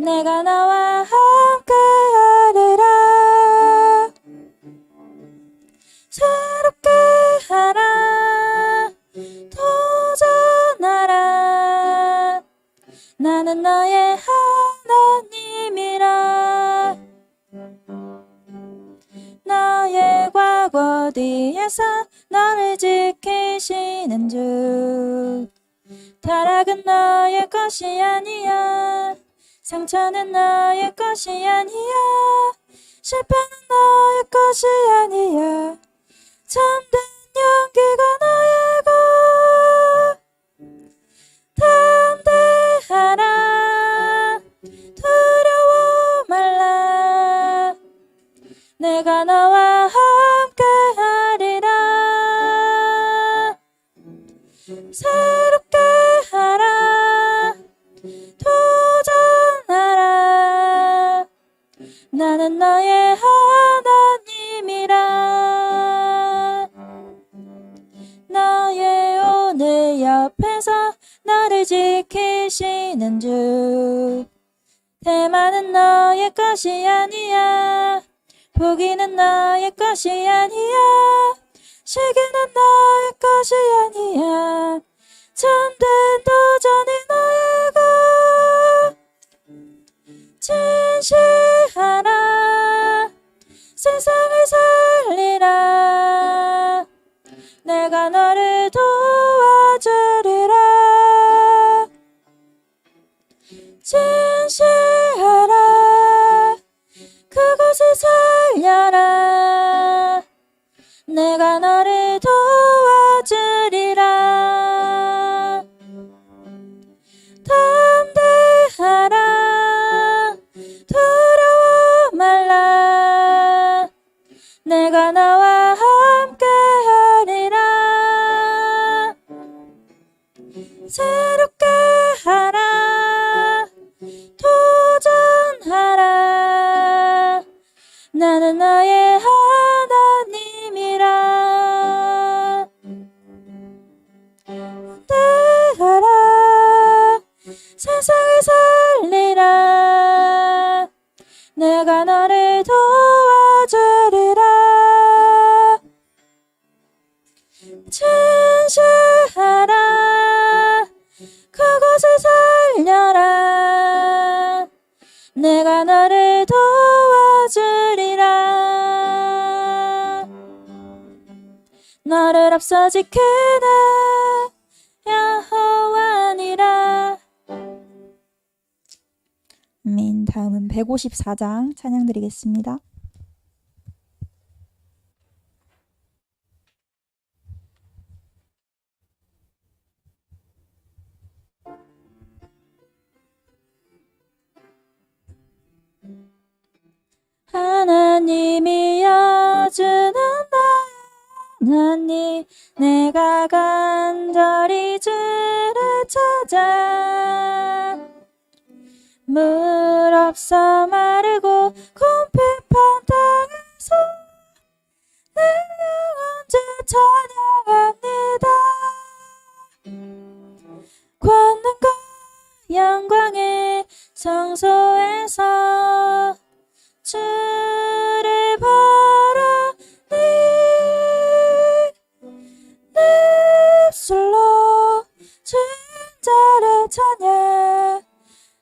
내가 너와 함께 하리라. 새롭게 하라. 도전하라. 나는 너의 하나님이라. 너의 과거 뒤에서 너를 지키시는 주. 타락은 너의 것이 아니야. 상처는 너의 것이 아니야. 실패는 너의 것이 아니야. 참된 용기가 너의 것. 담대하라. 두려워 말라. 내가 너와 함께 하리라. 새롭게 하라. 도전하라. 나는 너의 하나님이라. 너의 오늘 옆에서 너를 지키시는 주. 대만은 너의 것이 아니야. 포기는 너의 것이 아니야. 시기는 너의 것이 아니야. 참된 도전이 너의 것. 진실하라. 세상을 살리라. 내가 너를 도와주리라. 진실하라. 그곳을 살려라. 내가 너를 도와주리라. 담대하라. 두려워 말라. 내가 너와 함께 하리라. 새롭게 하라. 도전하라. 나는 너의 하나님이라. 대하라. 세상을 살리라. 내가 너를 도와주리라. 진실하라. 그곳을 살려라. 내가 너를 도와주리라. 너를 앞서 지키는 여호와니라. 다음은 154장 찬양 드리겠습니다. 하나님이여 주는 하나님, 내가 간절히 주를 찾아. 물 없어 마르고 궁핍한 땅에서 내 영혼 주 찬양합니다. 권능과 영광의 성소에서 주를 바라니 내 입술로 주인자를 찬양.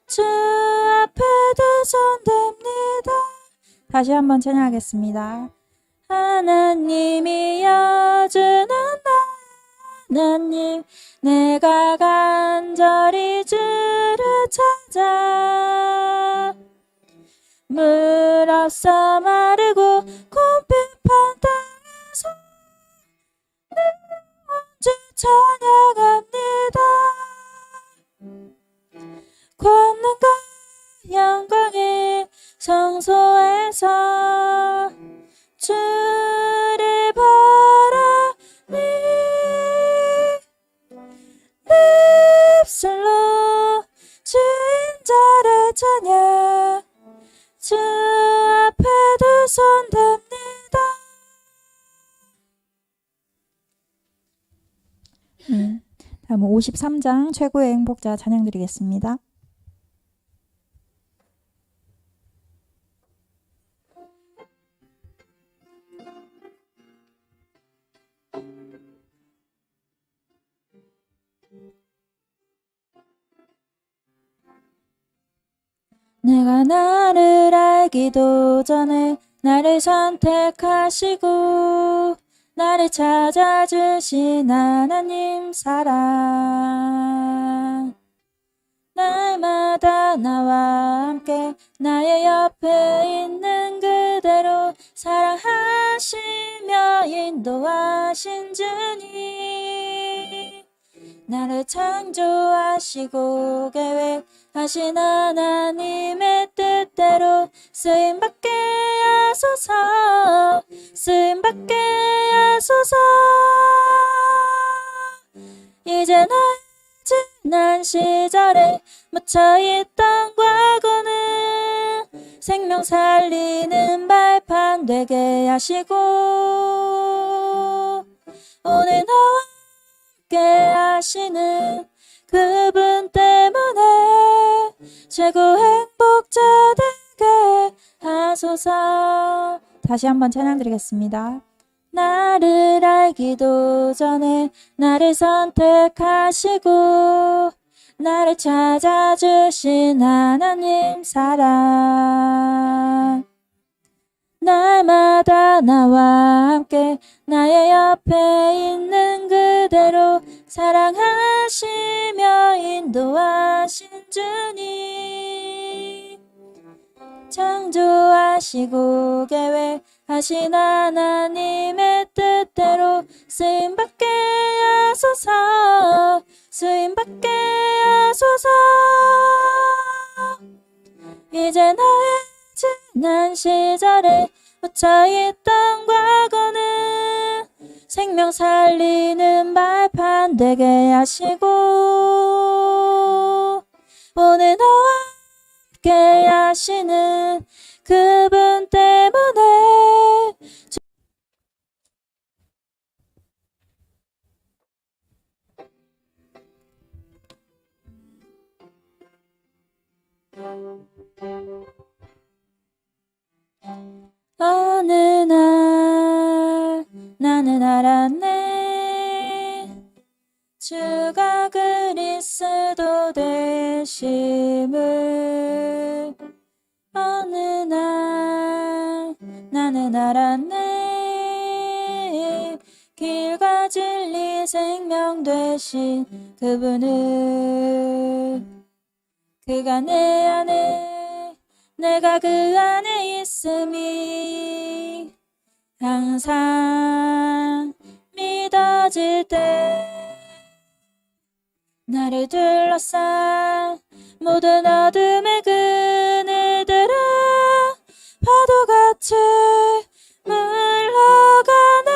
주 앞에 두 손 댑니다. 다시 한번 찬양하겠습니다. 하나님이여 주는 하나님, 내가 간절히 주를 찾아. 물 없어 마르고 궁핍한 땅에서 내 주 찬양합니다. 권능과 영광의 성소에서 주를 바라니 내 입술로 주인자를 찬양. 주 앞에 두 손 댑니다. 다음은 53장 최고의 행복자 찬양 드리겠습니다. 내가 나를 알기도 전에 나를 선택하시고 나를 찾아주신 하나님 사랑, 날마다 나와 함께 나의 옆에 있는 그대로 사랑하시며 인도하신 주님, 나를 창조하시고 계획하신 하나님의 뜻대로 쓰임받게 하소서, 쓰임받게 하소서. 이제 나의 지난 시절에 묻혀있던 과거는 생명 살리는 발판 되게 하시고 오늘 나와 함께 하시는 그분 때문에 최고 행복자 되게 하소서. 다시 한번 찬양 드리겠습니다. 나를 알기도 전에 나를 선택하시고 나를 찾아주신 하나님 사랑, 날마다 나와 함께 나의 옆에 있는 그대로 사랑하시며 인도하신 주님, 창조하시고 계획하신 하나님의 뜻대로 쓰임받게 하소서, 쓰임받게 하소서. 이제 나의 지난 시절에 묻혀있던 과거는 생명 살리는 발판 되게 하시고 오늘 나와 함께 하시는 그분 때문에 어느 날 나는 알았네, 주가 그리스도 되심을. 어느 날 나는 알았네, 길과 진리 생명 되신 그분을. 그가 내 안에 내가 그 안에 있음이 항상 믿어질 때 나를 둘러싼 모든 어둠의 그늘들아 파도같이 물러가네.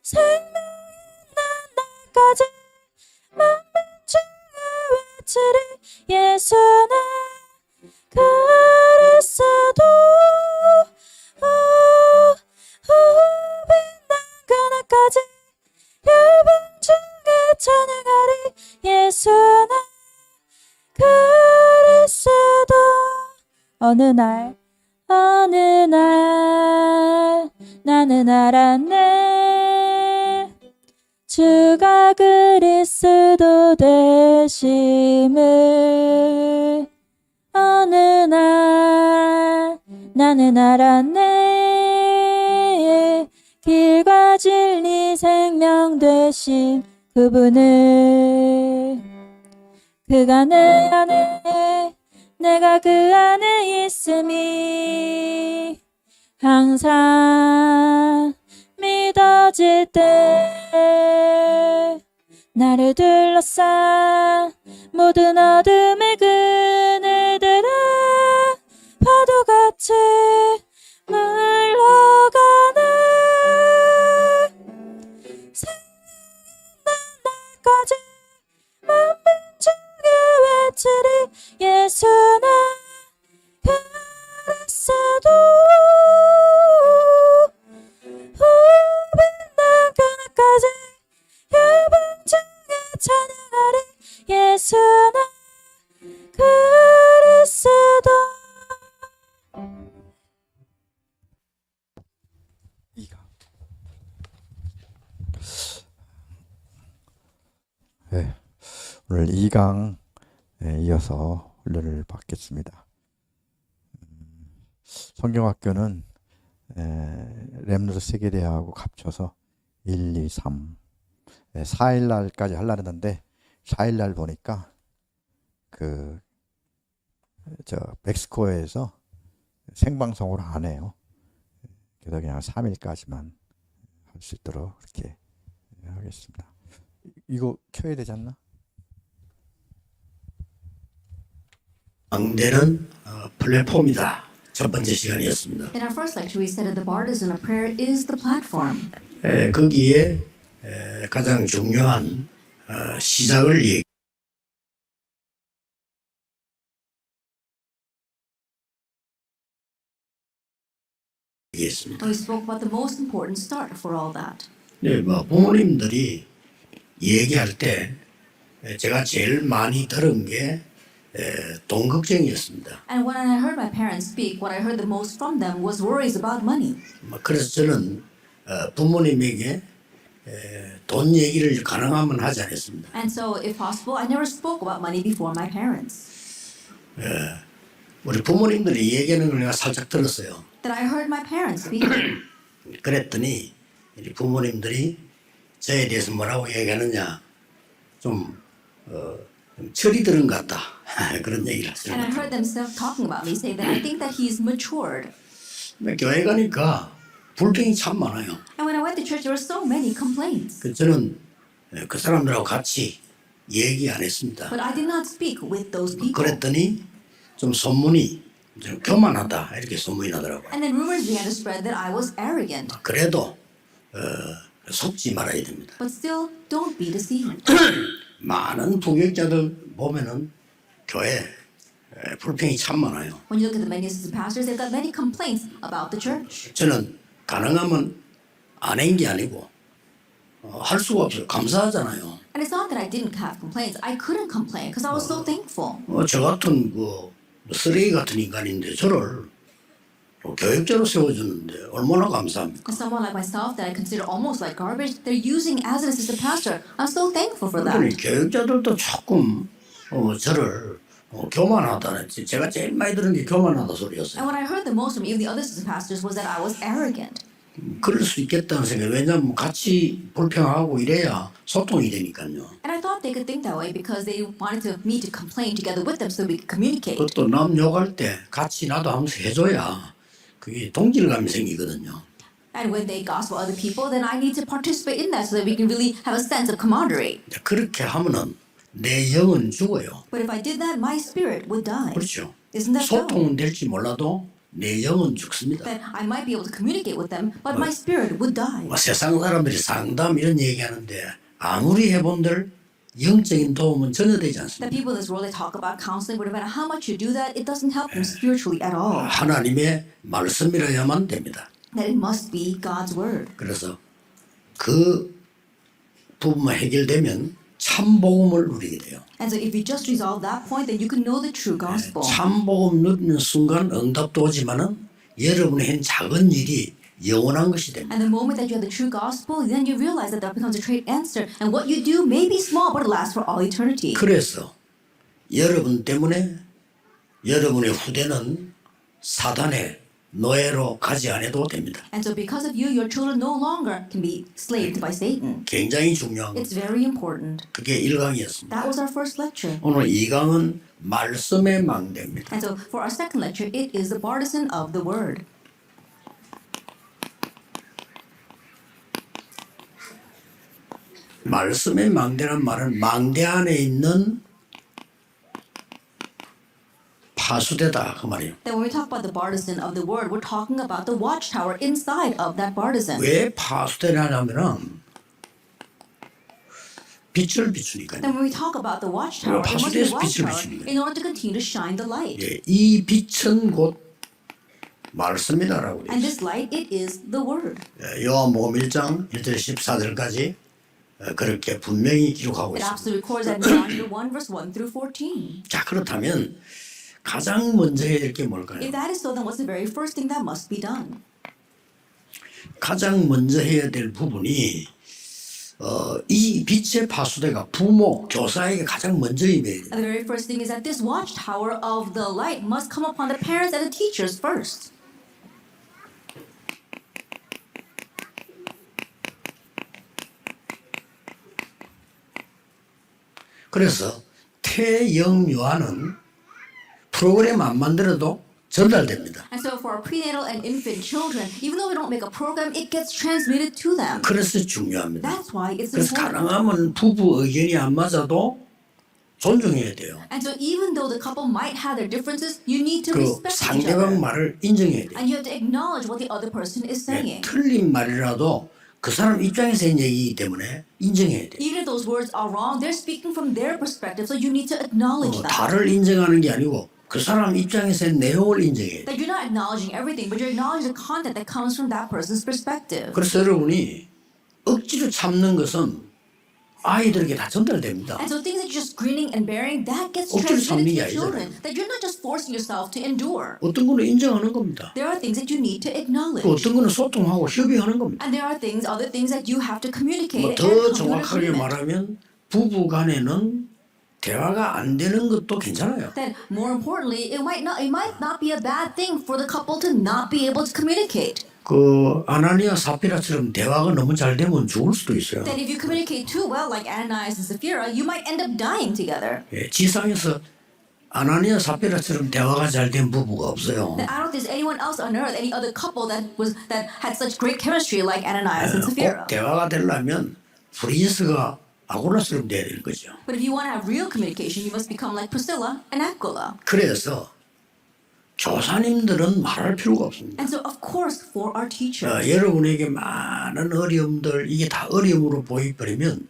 생명 있는 날까지 만민 중에 외치리 예수는 그리스도. 빛난 그날까지 열방 중에 찬양하리 예수는 그리스도. 어느 날 나는 알았네, 주가 그리스도 되심을. 어느 날 나는 알았네, 길과 진리 생명 되신 그분을. 그가 내 안에 내가 그 안에 있음이 항상 믿어질 때 나를 둘러싼 모든 어둠의 그늘들아 파도같이 물러가네. 생명있는 날까지 만민 중에 외치리 예수는 그리스도. 빛난 그날까지 열방 중에 찬양하리 예수는 그리스도. 네, 오늘 2강에 이어서 훈련을 받겠습니다. 성경학교는 렘너드 세계대하고 합쳐서 1, 2, 3 4일날까지 하려고 했는데 4일날 보니까 멕시코에서 생방송으로 안 해요. 그래서 그냥 3일까지만 할 수 있도록 이렇게 하겠습니다. 이거 켜야 되지 않나? 망대는 플랫폼이다. 첫 번째 시간이었습니다. In our first lecture, we said that the partisan of prayer is the platform. 거기에 가장 중요한 시작을 얘기했습니다. We spoke about the most important start for all that. 네, 부모님들이 얘기할 때 제가 제일 많이 들은 게 돈 걱정이었습니다. And when I heard my parents speak, what I heard the most from them was worries about money. 그래서 저는 부모님에게 돈 얘기를 가능하면 하지 않았습니다. And so, if possible, I never spoke about money before my parents. 우리 부모님들이 얘기하는 걸 내가 살짝 들었어요. That I heard my parents speaking. 그랬더니 우리 부모님들이 저에 대해서 뭐라고 얘기하느냐 좀 철이 들은 것 같다. 그런 얘기를 And I 하시는 heard them talking about me, say that I think that he's matured. 교회 가니까 불평이 참 많아요. And when I went to church, there were so many complaints. 저는 그 사람들하고 같이 얘기 안 했습니다. But I did not speak with those people. 그랬더니 좀 소문이 좀 교만하다 이렇게 소문이 나더라고요. And then rumors began to spread that I was arrogant. 그래도 속지 말아야 됩니다. But still, don't be deceived. 많은 부교육자들 보면은 교회 불평이 참 많아요. When you look at the many assistant pastors, they've got many complaints about the church. 저는 가능하면 안 한 게 아니고 할 수가 없어요. 감사하잖아요. And it's not that I didn't have complaints. I couldn't complain because I was so thankful. 저 같은 쓰레기 같은 인간인데 저를 교육자로 세워주는데 얼마나 감사합니까? And someone like myself that I consider almost like garbage, they're using as an assistant pastor. I'm so thankful for 그러니 that. 교육자들도 조금 저를 교만하다는 제가 제일 많이 들은 게 교만하다 소리였어요. And what I heard the most from even the other assistant pastors was that I was arrogant. 그럴 수 있겠다는 생각. 왜냐하면 같이 불평하고 이래야 소통이 되니까요. And I thought they could think that way because they wanted me to complain together with them so we could communicate. 그것도 남 욕할 때 같이 나도 하면서 해줘야 그게 동질감이 생기거든요. And when they gospel other people, then I need to participate in that so that we can really have a sense of camaraderie. 그렇게 하면은 내 영은 죽어요. But if I did that, my spirit would die. 그렇죠. Isn't that so? 소통은 될지 몰라도 내 영은 죽습니다. That I might be able to communicate with them, but my spirit would die. 세상 사람들이 상담 이런 얘기하는데 아무리 해본들 영적인 도움은 전혀 되지 않습니다. That people in this world, they talk about counseling, but no matter how much you do that, it doesn't help them spiritually at all. 하나님의 말씀이라야만 됩니다. That it must be God's word. 그래서 그 부분만 해결되면 참 복음을 누리게 돼요. And so if you just resolve that point, then you can know the true gospel. 참 복음 누리는 순간 응답도 오지만은 여러분이 한 작은 일이 영원한 것이 됩니다. And the moment that you have the true gospel, then you realize that becomes a great answer. And what you do may be small, but it lasts for all eternity. 그래서 여러분 때문에 여러분의 후대는 사단의 노예로 가지 않아도 됩니다. And so because of you, your children no longer can be slaved by Satan. 굉장히 중요한 것. It's very important. 그게 1강이었습니다. That was our first lecture. 오늘 2강은 말씀의 망대입니다. And so for our second lecture, it is the partisan of the word. 말씀의 망대란 말은 망대 안에 있는 파수대다 그 말이에요. That when we talk about the partisan of the word, we're talking about the watchtower inside of that partisan. 왜 파수대냐면은 빛을 비추니까요. Then when we talk about the watchtower, it must be a 파수대에서 빛을 watchtower 비추는 in order to continue to shine the light. 예, 이 빛은 곧 말씀이다라고 And 그래요. this light, it is the word. 요한복음 1장 1절 14절까지 그렇게 분명히 기록하고 It 있습니다. absolutely records that in John 1 verse 1 through 14. 자 그렇다면 가장 먼저 해야 될 게 뭘까요? If that is so, then what's the very first thing that must be done? 가장 먼저 해야 될 부분이 이 빛의 파수대가 부모, 교사에게 가장 먼저 임해야 돼요. And the very first thing is that this watchtower of the light must come upon the parents and the teachers first. 그래서 태영유아는 프로그램 안 만들어도 전달됩니다. And so for our prenatal and infant children, even though we don't make a program, it gets transmitted to them. 그래서 중요합니다. That's why it's 그래서 important. 가능하면 부부 의견이 안 맞아도 존중해야 돼요. And so even though the couple might have their differences, you need to 그 respect each 상대방 other. 말을 인정해야 돼요. And you have to acknowledge what the other person is saying. 틀린 말이라도 그 사람 입장에서 한 얘기이기 때문에 인정해야 돼요. Even if those words are wrong, they're speaking from their perspective, so you need to acknowledge that. 다를 인정하는 게 아니고 그 사람 입장에서 내용을 인정해야 돼요. That you're not acknowledging everything, but you're acknowledging the content that comes from that person's perspective. 그래서 여러분이 억지로 참는 것은 아이들에게 다 전달됩니다. And so things that you're just grinning and bearing, that gets 억지로 참는 transmitted to 게 your children. 아니잖아요. That you're not just forcing yourself to endure. 어떤 거는 인정하는 겁니다. There are things that you need to acknowledge. 또 어떤 거는 소통하고 협의하는 겁니다. And there are things, other things that you have to communicate. 더 and come to an 정확하게 agreement. 말하면 부부 간에는 대화가 안 되는 것도 괜찮아요. That more importantly, it might not be a bad thing for the couple to not be able to communicate. 그 아나니아 사피라처럼 대화가 너무 잘 되면 죽을 수도 있어요. That if you communicate too well, like Ananias and Sapphira, you might end up dying together. 예, 지상에서 아나니아 사피라처럼 대화가 잘 된 부부가 없어요. That I don't think there's anyone else on earth, any other couple that had such great chemistry like Ananias and 꼭 Sapphira. 대화가 되려면 프리스가 아고라처럼 돼야 되는 거죠. But if you want to have real communication, you must become like Priscilla and Aquila. 그래서 교사님들은 말할 필요가 없습니다. And so, of course, for our teachers, 여러분에게 많은 어려움들 이게 다 어려움으로 보이버리면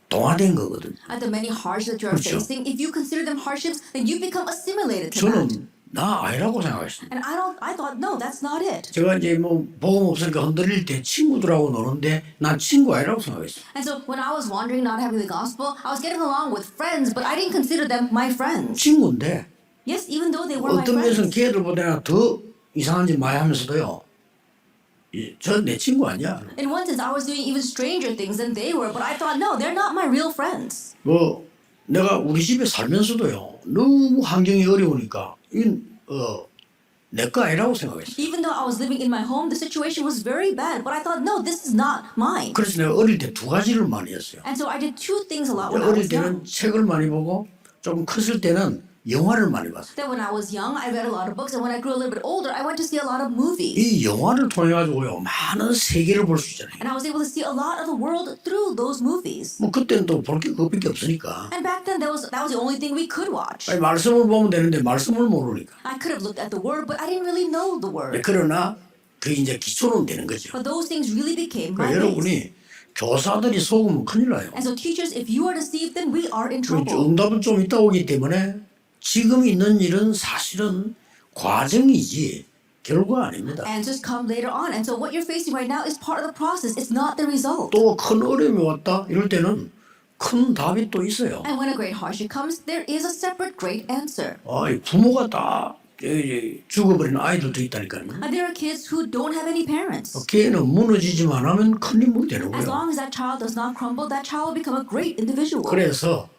동화된 거거든요. at the many hardships that you are 그렇죠. facing, if you consider them hardships, then you become assimilated to that. 저는 나 아니라고 생각했습니다. And I thought, no, that's not it. 제가 이제 뭐 복음 없으니까 흔들릴 때 친구들하고 노는데 난 친구 아니라고 생각했어요. And so when I was wandering, not having the gospel, I was getting along with friends, but I didn't consider them my friends. 친구인데 Yes, even though they were my 어떤 면에서는 friends. 걔들보다 더 이상한 짓 많이 하면서도요. 저 내 친구 아니야. In one sense, I was doing even stranger things than they were, but I thought, no, they're not my real friends. 뭐 내가 우리 집에 살면서도요. 너무 환경이 어려우니까 이건 내 거 아니라고 생각했어요. Even though I was living in my home, the situation was very bad, but I thought, no, this is not mine. 그래서 내가 어릴 때 두 가지를 많이 했어요. And so I did two things a lot when I 어릴 was young. 때는 책을 많이 보고 좀 컸을 때는 영화를 많이 봤어요. That when I was young, I read a lot of books, and when I grew a little bit older, I went to see a lot of movies. 이 영화를 통해 가지고요 많은 세계를 볼 수 있잖아요. And I was able to see a lot of the world through those movies. 뭐 그때는 또 볼 게 그것밖에 없으니까. And back then, that was the only thing we could watch. 아니, 말씀을 보면 되는데 말씀을 모르니까. I could have looked at the word, but I didn't really know the word. 그러나 그 이제 기초는 되는 거죠. But those things really became my 그러니까 base. 여러분이 교사들이 속으면 큰일 나요. And so teachers, if you are deceived, then we are in 그 trouble. 응답은 좀 있다 오기 때문에 지금 있는 일은 사실은 과정이지 결과 아닙니다. Answers come later on. And so what you're facing right now is part of the process. It's not the result. 또 큰 어려움이 왔다 이럴 때는 큰 답이 또 있어요. And when a great hardship comes, there is a separate great answer. 부모가 다 죽어버리는 아이들도 있다니까요. And there are kids who don't have any parents. 걔는 무너지지만 하면 큰 인물이 되는 As 거예요. long as that child does not crumble, that child will become a great individual. 그래서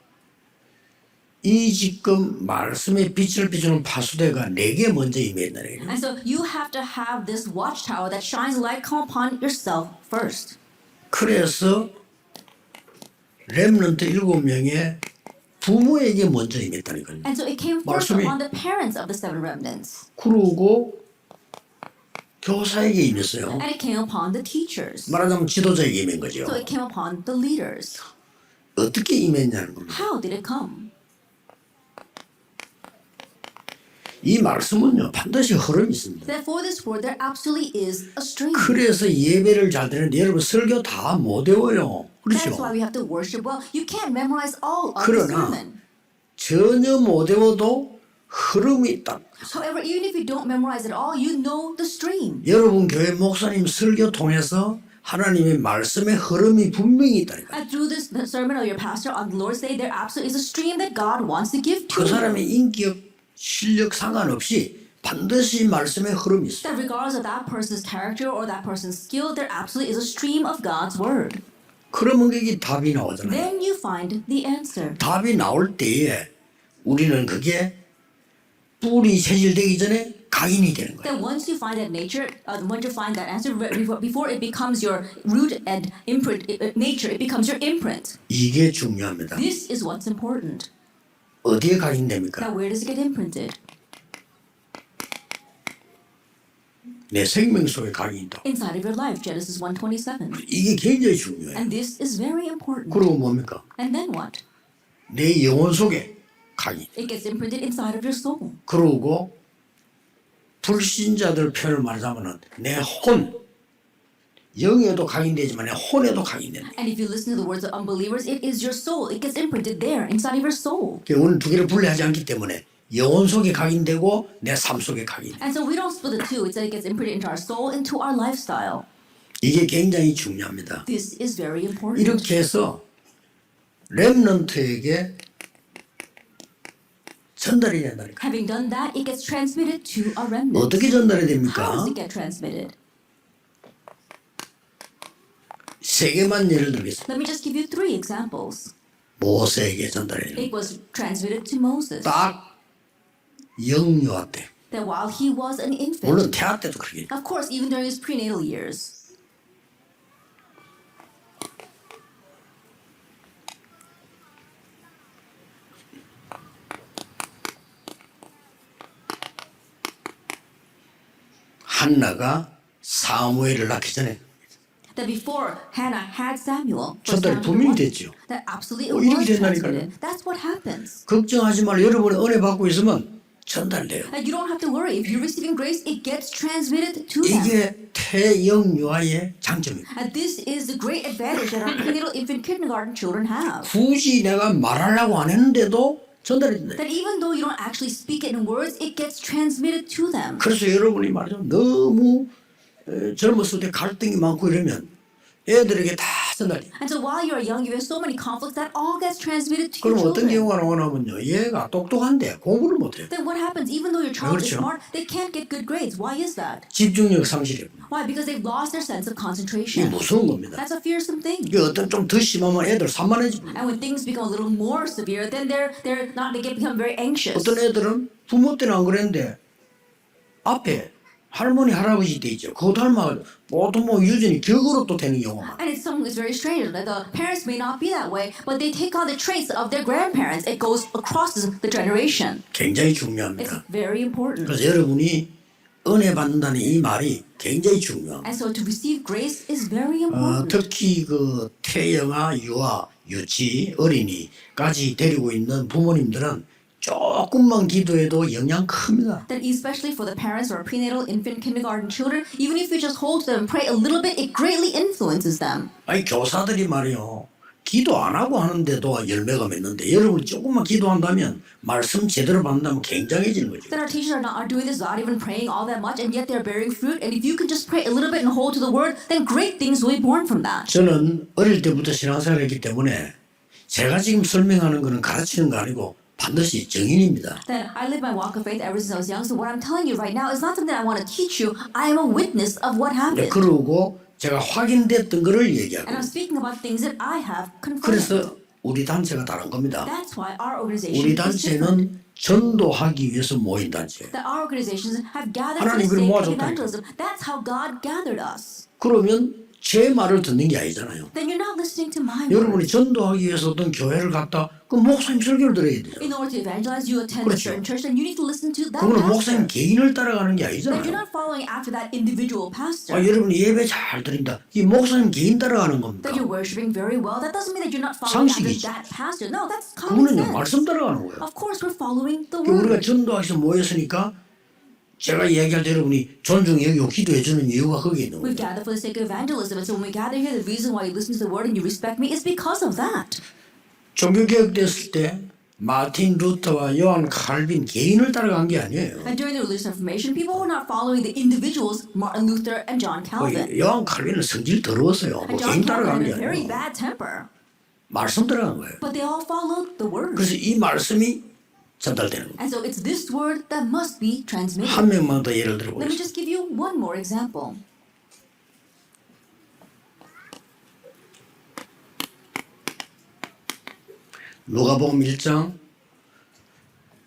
이 지금 말씀의 빛을 비추는 파수대가 내게 먼저 임했다는 얘기예요. And so you have to have this watchtower that shines light come upon yourself first. 그래서 렘넌트 7명의 부모에게 먼저 임했다니까요. And so it came first 말씀이- upon the parents of the seven remnants. 그러고 교사에게 임했어요. And it came upon the teachers. 말하자면 지도자에게 임한 거죠. So it came upon the leaders. 어떻게 임했냐는 겁니다. How did it come? 이 말씀은요 반드시 흐름이 있습니다. That for this word there absolutely is a stream. 그래서 예배를 잘 드는데 여러분 설교 다 못 외워요. That's why 그렇죠? we have to worship well. You can't memorize all of the 그러나 sermon. 전혀 못 외워도 흐름이 딱. However, even if you don't memorize it all, you know the stream. 여러분 교회 목사님 설교 통해서 하나님의 말씀의 흐름이 분명히 있다니까. And through this the sermon of your pastor on the Lord's Day, there absolutely is a stream that God wants to give 그 to you. 사람의 인격, 실력 상관없이 반드시 말씀의 흐름이 있어요. That regardless of that person's character or that person's skill, there absolutely is a stream of God's word. 그러면 그게 답이 나오잖아요. then you find the answer. 답이 나올 때에 우리는 그게 뿌리 체질되기 전에 각인이 되는 거예요. Then once you find that once you find that answer, before it becomes your root and imprint, nature, it becomes your imprint. 이게 중요합니다. This is what's important. 어디에 각인됩니까? Now, where does it get imprinted? 내 생명 속에 각인이다. Inside of your life, Genesis 1:27. 이게 굉장히 중요해요. And this is very important. 그리고 뭡니까? And then what? 내 영혼 속에 각인. It gets imprinted inside of your soul. 그러고 불신자들 표현을 말하자면은 내 혼, 영에도 각인되지만 내 혼에도 각인된다. And if you listen to the words of unbelievers, it is your soul. It gets imprinted there, inside of your soul. 오늘 두 개를 분리하지 않기 때문에 영혼 속에 각인되고 내 삶 속에 각인. And so we don't split the two. It's that it gets imprinted into our soul, into our lifestyle. 이게 굉장히 중요합니다. This is very important. 이렇게 해서 렘넌트에게 전달이 된다니까. Having done that, it gets transmitted to our remnant. 어떻게 전달이 How 됩니까? does it get transmitted? 세 개만 예를 들겠습니다. Let me just give you 3 examples. 모세에게 전달해요. It was transmitted to Moses. 딱 영유아 때. That while he was an 물론 infant, 태아 때도 그렇게. of course, even during his prenatal years, 한나가 사무엘을 낳기 전에 that before Hannah had Samuel, 전달이 분명히 됐죠. that absolutely it 이렇게 was 된다니까요. transmitted. That's what happens. 걱정하지 말고 여러분이 은혜 받고 있으면 전달돼요. And you don't have to worry. If you're receiving grace, it gets transmitted to them. 이게 태영유아의 장점입니다. And this is the great advantage that our prenatal infant kindergarten children have. 굳이 내가 말하려고 안 했는데도 전달이 된다. That even though you don't actually speak it in words, it gets transmitted to them. 그래서 여러분이 말이죠. 너무 젊었을 때 갈등이 많고 이러면 애들에게 다 전달이. And so while you're young, you have so many conflicts that all gets transmitted to 그럼 your 어떤 children. 경우가 나오냐면요. 얘가 똑똑한데 공부를 못해요. Then what happens? Even though your child is 그렇죠. smart, they can't get good grades. Why is that? 집중력 상실이에요. Why? Because they've lost their sense of 이게 concentration. 무서운 겁니다. That's a fearsome thing. 이게 어떤 좀 더 심하면 애들 산만해집니다. And when things become a little more severe, then they become very anxious. 어떤 애들은 부모 때는 안 그랬는데 앞에 할머니 할아버지 때 있죠. 그거 닮아 보통 뭐 유전이 격으로 또 되는 경우가. And it's very strange that the parents may not be that way, but they take on the traits of their grandparents. It goes across the generation. 굉장히 It's 중요합니다. very important. 그래서 여러분이 은혜 받는다는 이 말이 굉장히 중요합니다. And so to receive grace is very important. 특히 그 태영아, 유아, 유치, 어린이까지 데리고 있는 부모님들은 조금만 기도해도 영향 큽니다. That especially for the parents or prenatal infant kindergarten children, even if you just hold to them and pray a little bit, it greatly influences them. 아니 교사들이 말이요. 기도 안 하고 하는데도 열매가 맺는데 여러분이 조금만 기도한다면 말씀 제대로 받는다면 굉장해지는 거죠. That our teachers are doing this, not even praying all that much, and yet they're bearing fruit. And if you can just pray a little bit and hold to the word, then great things will be born from that. 저는 어릴 때부터 신앙생활을 했기 때문에 제가 지금 설명하는 거는 가르치는 거 아니고 반드시 증인입니다. That I live my walk of faith ever since I was young. So what I'm telling you right now is not something I want to teach you. I am a witness of what happened. 그러고 제가 확인됐던 거를 And 얘기하고 I'm speaking about things that I have confirmed. 그래서 우리 단체가 다른 겁니다. That's why our organization 우리 is different. 단체는 전도하기 위해서 모인 단체예요. That our organizations have gathered for 하나님 the 우리를 sake of 모아줬다니까. evangelism. That's how God gathered us. 그러면 제 말을 듣는 게 아니잖아요. Then you're not listening to my 여러분이 words. 전도하기 위해서 어떤 교회를 갔다 그 목사님 설교를 들어야 돼요. In order to evangelize, you attend a 그렇죠. certain church, and you need to listen to that 그거는 목사님 pastor. 개인을 따라가는 게 That you're 아니잖아요. not following after that individual pastor. 여러분이 예배 잘 드린다. 이 목사님 개인 따라가는 겁니까? That you're worshiping very well. That doesn't mean that you're not following after 상식이지. that pastor. No, that's common 그거는요 sense. 말씀 따라가는 거예요. Of course, we're following the 우리가 word. 전도하기 위해서 모였으니까 제가 얘기할 때 여러분이 존중해 여기고 기도해 주는 이유가 거기에 있는 We've 거예요. gathered for the sake of evangelism, and so when we gather here, the reason why you listen to the word and you respect me is because of that. 종교개혁 됐을 때 마틴 루터와 요한 칼빈 개인을 따라간 게 아니에요. And during the religious reformation, people were not following the individuals, Martin Luther and John Calvin. 요한 칼빈은 성질 더러웠어요. 뭐 And John 개인 Calvin 따라간 had 게 a very 아니에요. bad temper, 말씀 따라간 거예요. but they all followed the word. 그래서 이 말씀이 전달되는 거예요. And so it's this word that must be transmitted. 한 명만 더 예를 Let me 들어보겠습니다. just give you one more example. 누가복음 1장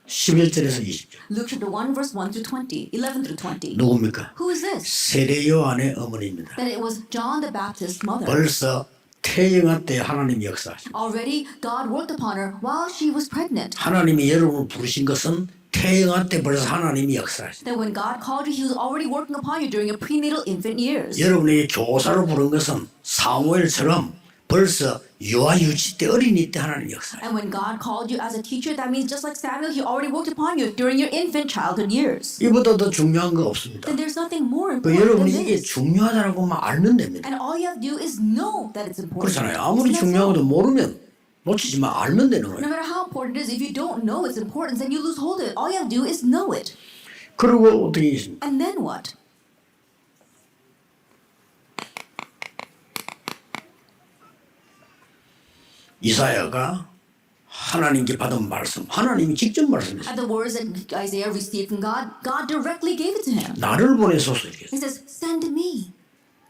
11절에서 20절. Luke chapter 1 verse 1 through 20, 11 through 20. 누굽니까? Who is this? 세례 요한의 어머니입니다. That it was John the Baptist's mother. 벌써 태영아 때 하나님이 역사하십니다. Already God worked upon her while she was pregnant. 하나님이 여러분을 부르신 것은 태영아 때 벌써 하나님이 역사하십니다. That when God called you, He was already working upon you during your prenatal infant years. 여러분에게 교사로 부른 것은 사무엘처럼 벌써 유아 유치 때 어린이 때 하나님이 역사하십니다. And when God called you as a teacher, that means just like Samuel, He already worked upon you during your infant childhood years. 이보다 더 중요한 거 없습니다. Then there's nothing more 그 important than 여러분이 이게 this. 중요하다라고만 알면 됩니다. And all you have to do is know that it's important. 그렇잖아요. 아무리 Isn't that 중요한 so? 것도 모르면 놓치지만 알면 되는 No 거예요. matter how important it is, if you don't know its importance, then you lose hold of it. All you have to do is know it. 그리고 어떻게 있습니까? And then what? 이사야가 하나님께 받은 말씀, 하나님이 직접 말씀했어요. At the words that Isaiah received from God, God directly gave it to him. 나를 보내소서 이렇게. He says, send me.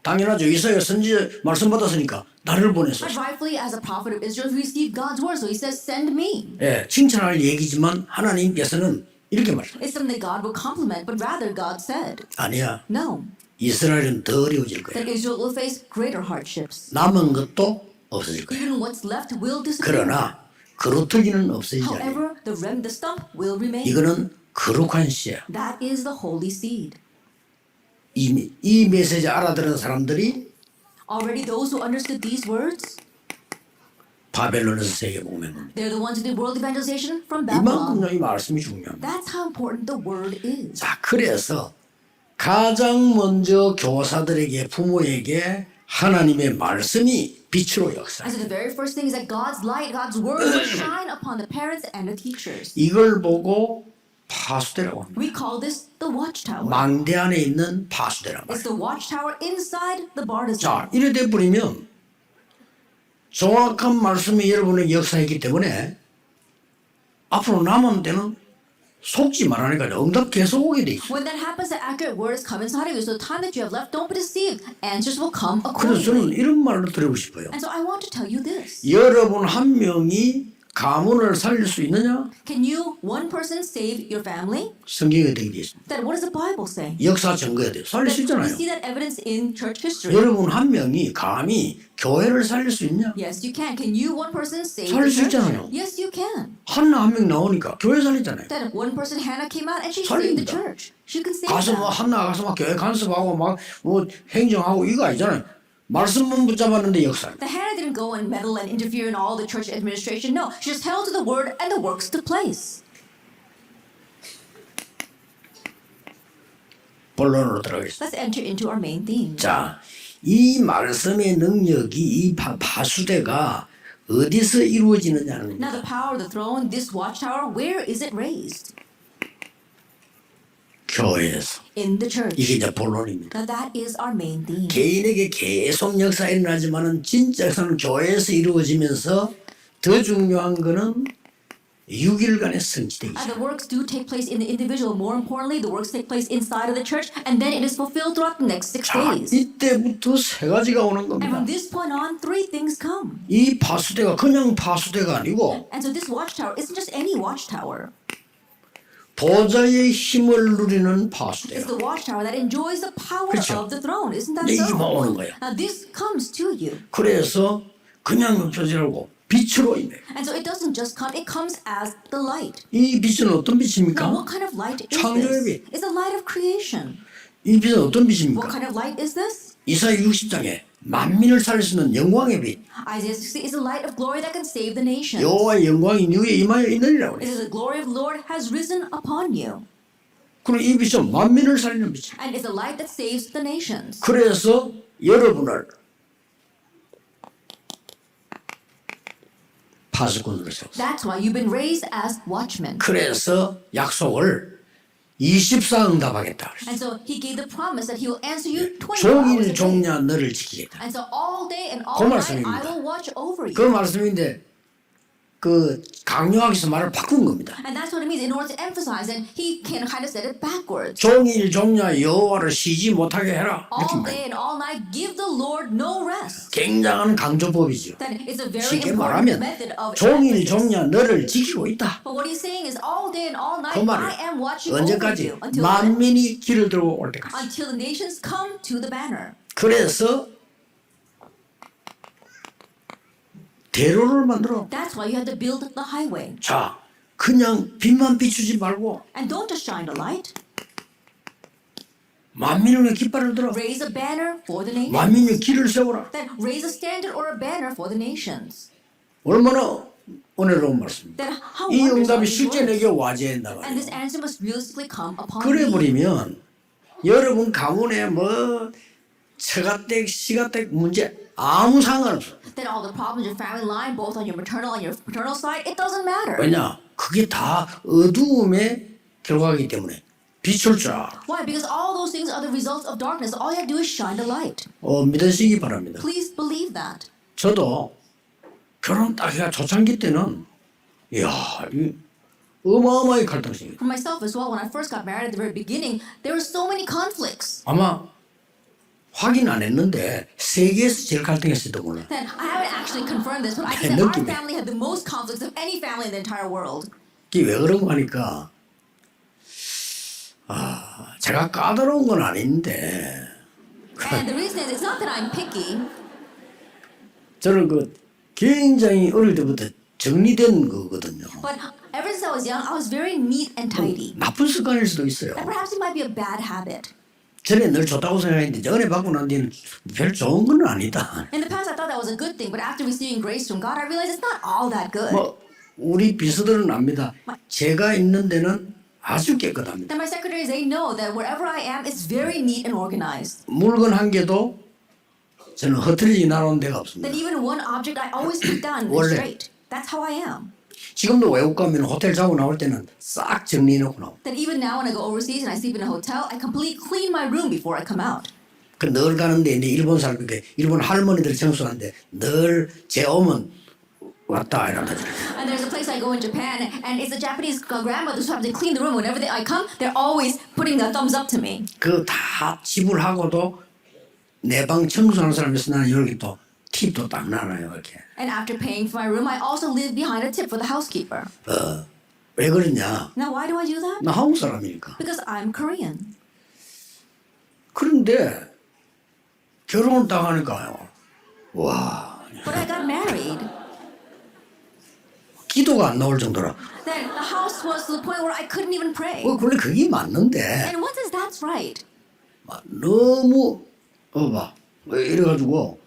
당연하죠. 이사야 선지 말씀 받았으니까 나를 But 보내소서. rightfully, as a prophet of Israel, he received God's word, so he says, send me. 예, 칭찬할 얘기지만 하나님께서는 이렇게 말씀. It's something that God will compliment, but rather God said, 아니야. no, 이스라엘은 더 어려워질 거야. that Israel will face greater hardships. 남은 것도 없어질 거야. Even what's left will disappear. 그러나 그루터기는 없어지지 않아요. However, the stump will remain. 이거는 거룩한 씨야. That is the holy seed. 이 메시지 알아들은 사람들이 Already those who understood these words, 바벨론에서 세계 복음을 they're the ones who did world evangelization from Babylon. 이만큼 이 말씀이 중요합니다. That's how important the word is. 자, 그래서 가장 먼저 교사들에게 부모에게 하나님의 말씀이 빛으로 역사. And so the very first thing is that God's light, God's word will shine upon the parents and the teachers. 이걸 보고 파수대라고 합니다. We call this the watchtower. 망대 안에 있는 파수대란 It's 말이에요. the watchtower inside the bartizan. 자, 이래 돼 버리면 정확한 말씀이 여러분에게 역사했기 때문에 앞으로 남은 때는 속지 말라니까 응답 계속 오게 돼 있어요. When that happens, the accurate words come inside of you. So the time that you have left, don't be deceived. Answers will come 그래서 저는 accordingly. 이런 말을 드리고 싶어요. And so I want to tell you this. 여러분 한 명이 가문을 살릴 수 있느냐? Can you, one person, save your family? 성경에 되게 돼 있습니다. Then what does the Bible say? 역사 증거에 돼요. 살릴 수 We 있잖아요. see that evidence in church history. 여러분 한 명이 감히 교회를 살릴 수 있냐? Yes, you can. Can you, one person, save 살릴 the 수 church? 있잖아요. Yes, you can. 한나 한 명 나오니까 교회 살리잖아요. Then one person, Hannah, came out and she saved the 살립니다. church. She can save 가서 them. 뭐 한나 가서 막 교회 간섭하고 막 뭐 행정하고 이거 아니잖아요. 말씀만 붙잡았는데 역사. The Hannah didn't go and meddle and interfere in all the church administration. No, she just held to the word and the works took place. 본론으로 들어가겠습니다. Let's enter into our main theme. 자, 이 말씀의 능력이 이 파수대가 어디서 이루어지느냐는 Now the power of the throne, this watchtower, where is it raised? 교회에서. In the church. 이게 이제 본론입니다. Now that is our main theme. 개인에게 계속 역사 일어나지만은 진짜 역사는 교회에서 이루어지면서 더 중요한 거는 6일간의 성취되기. The works do take place in the individual. More importantly, the works take place inside of the church, and then it is fulfilled throughout the next 6 자, days. 이때부터 세 가지가 오는 And 겁니다. from this point on, 3 things come. 이 파수대가 그냥 파수대가 아니고 And so this watchtower isn't just any watchtower. 보좌의 힘을 누리는 It's 파수대야. the watchtower that enjoys the power 그렇죠. of the throne. Isn't that 이게 so? 오는 거야. Now this comes to you. 그래서 그냥 펴지라고 빛으로 임해. And so it doesn't just come, it comes as the light. 이 빛은 어떤 Now 빛입니까? what kind of light is 창조의 this? 빛. It's the light of creation. 이 빛은 어떤 What 빛입니까? kind of light is this? 이사야 60장에 만민을 살릴 수 있는 영광의 빛. Isaiah 60 is the light of glory that can save the nations. 여호와의 영광이 누에 임하여 있느니라고 It 그래. is the glory of the Lord has risen upon you. 그럼 이 빛은 만민을 살리는 빛. And it's a light that saves the nations. 그래서 여러분을 파수꾼으로 세웠어. That's why you've been raised as watchmen. 그래서 약속을 24 응답하겠다. 그랬어. And so he gave the promise that he will answer you 24 hours 종일 a day. 종냐 너를 지키겠다. And so all day and all 그 night 말씀입니다. I will watch over 그 you. 말씀인데 그 강요하기 위해서 말을 바꾼 겁니다. And that's what it means. In order to emphasize it, he can kind of said it backwards. 종일 종야 여호와를 쉬지 못하게 해라. 이렇게 All 말해요. day and all night, give the Lord no rest. 굉장한 강조법이죠. That it's a very 쉽게 important 말하면 method of 종일 emphasis. 종야 너를 지키고 있다. But what he's saying is all day and all night, 그 말이에요. I am watching over 언제까지? you until when? 만민이 길을 들고 올 때까지. Until the nations come to the banner. 그래서 대로를 만들어. That's why you had to build the highway. 자, 그냥 빛만 비추지 말고 And don't just shine a light. 만민을 위해 깃발을 들어. Raise a banner for the nations. 만민의 길을 세워라. Then raise a standard or a banner for the nations. 얼마나 은혜로운 말씀입니다. Then how 이 wondrous 응답이 are these 실제 words? 내게 와제한다. And this answer must realistically come upon 그래 me. 버리면 여러분 가문에 뭐 처가댁, 시가댁 문제 아무 상관없어. Then all the problems in your family line, both on your maternal and your paternal side, it doesn't matter. 왜냐? 그게 다 어두움의 결과이기 때문에 비출 줄 알아. Why? Because all those things are the results of darkness. All you have to do is shine the light. 믿으시기 바랍니다. Please believe that. 저도 결혼 딱 해가 초창기 때는 이야 이 어마어마하게 갈등이. For myself as well, when I first got married at the very beginning, there were so many conflicts. 아마 확인 안 했는데 세계에서 제일 갈등했을지도 몰라. Then I haven't actually confirmed this, but I think that our family had the most conflicts of any family in the entire world. 이게 왜 그런 거 하니까 제가 까다로운 건 아닌데 And the reason is, it's not that I'm picky. 저는 그 굉장히 어릴 때부터 정리된 거거든요. But ever since I was young, I was very neat and tidy. 나쁜 습관일 수도 있어요. And perhaps it might be a bad habit. 전에 늘 좋다고 생각했는데 은혜 받고 난 뒤에는 별 좋은 건 아니다. In the past, I thought that was a good thing, but after receiving grace from God, I realized it's not all that good. 뭐 우리 비서들은 압니다. 제가 있는 데는 아주 깨끗합니다. Then my secretaries, they know that wherever I am, it's very neat and organized. 물건 한 개도 저는 흐트러지게 나오는 데가 없습니다. That even one object, I always put down and 원래. straight. That's how I am. 지금도 외국 가면 호텔 자고 나올 때는 싹 정리해놓고 나오. That even now when I go overseas and I sleep in a hotel, I completely clean my room before I come out. 그 늘 가는데 이제 일본 사람들, 일본 할머니들 청소하는데 늘 제 오면 왔다 이런다. And there's a place I go in Japan, and it's a Japanese grandmother who have to clean the room. Whenever I come, they're always putting a thumbs up to me. 그 다 지불하고도 내 방 청소하는 사람에서 나는 여기 또 팁도 딱 나눠요 이렇게. And after paying for my room, I also leave behind a tip for the housekeeper. 왜 그러냐? Now, why do I do that? 나 한국 사람이니까. Because I'm Korean. 그런데 결혼을 딱 하니까요. 와, But I got married. 기도가 안 나올 정도라. Then the house was to the point where I couldn't even pray. 원래 그게 맞는데 And what is that's right? 막 너무 봐 이래가지고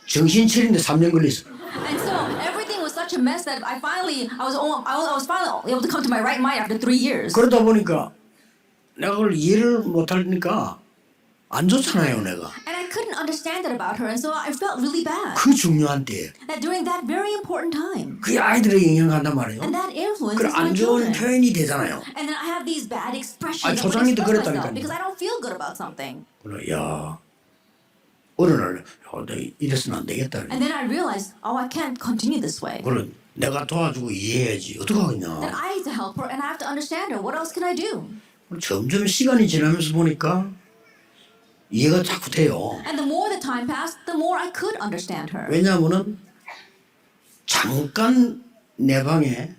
정신차리는데 3년 걸렸어. And so everything was such a mess that I finally finally able to come to my right mind after 3 years. 그러다 보니까 내가 그걸 이해를 못하니까 안 좋잖아요 내가. And I couldn't understand it about her, and so I felt really bad. 그 중요한 때 That during that very important time, 그게 아이들에게 영향한단 말이에요. and that influences 그 my 안 좋은 children. 표현이 되잖아요. And then I have these bad expressions 아니, of what I 조상님도 express myself 그랬다니까요. because I don't feel good about something. 그래, 야 어느 날 내가 이래서는 안 되겠다. And then I realized, oh, I can't continue this way. 그래 내가 도와주고 이해해야지. 어떡하겠냐. Then I need to help her, and I have to understand her. What else can I do? 점점 시간이 지나면서 보니까 이해가 자꾸 돼요. And the more the time passed, the more I could understand her. 왜냐하면은 잠깐 내 방에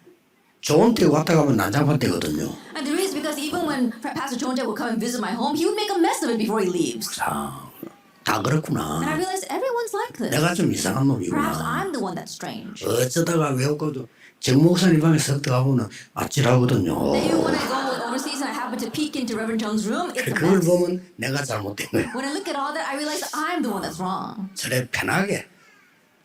좋은 때 왔다 가면 난장판 때거든요. And the reason is because even when Pastor Jonte would come and visit my home, he would make a mess of it before he leaves. 다 And I 그렇구나. realized everyone's like this. 내가 좀 이상한 Perhaps 놈이구나. I'm the one that's strange. 어쩌다가 외국가도 정 목사님 방에 석 들어가보면 아찔하거든요. That even when I go overseas and I happen to peek into Reverend Jung's room, it's a 그걸 mess. 보면 내가 잘못된 거야. When I look at all that, I realize I'm the one that's wrong. 저래 편하게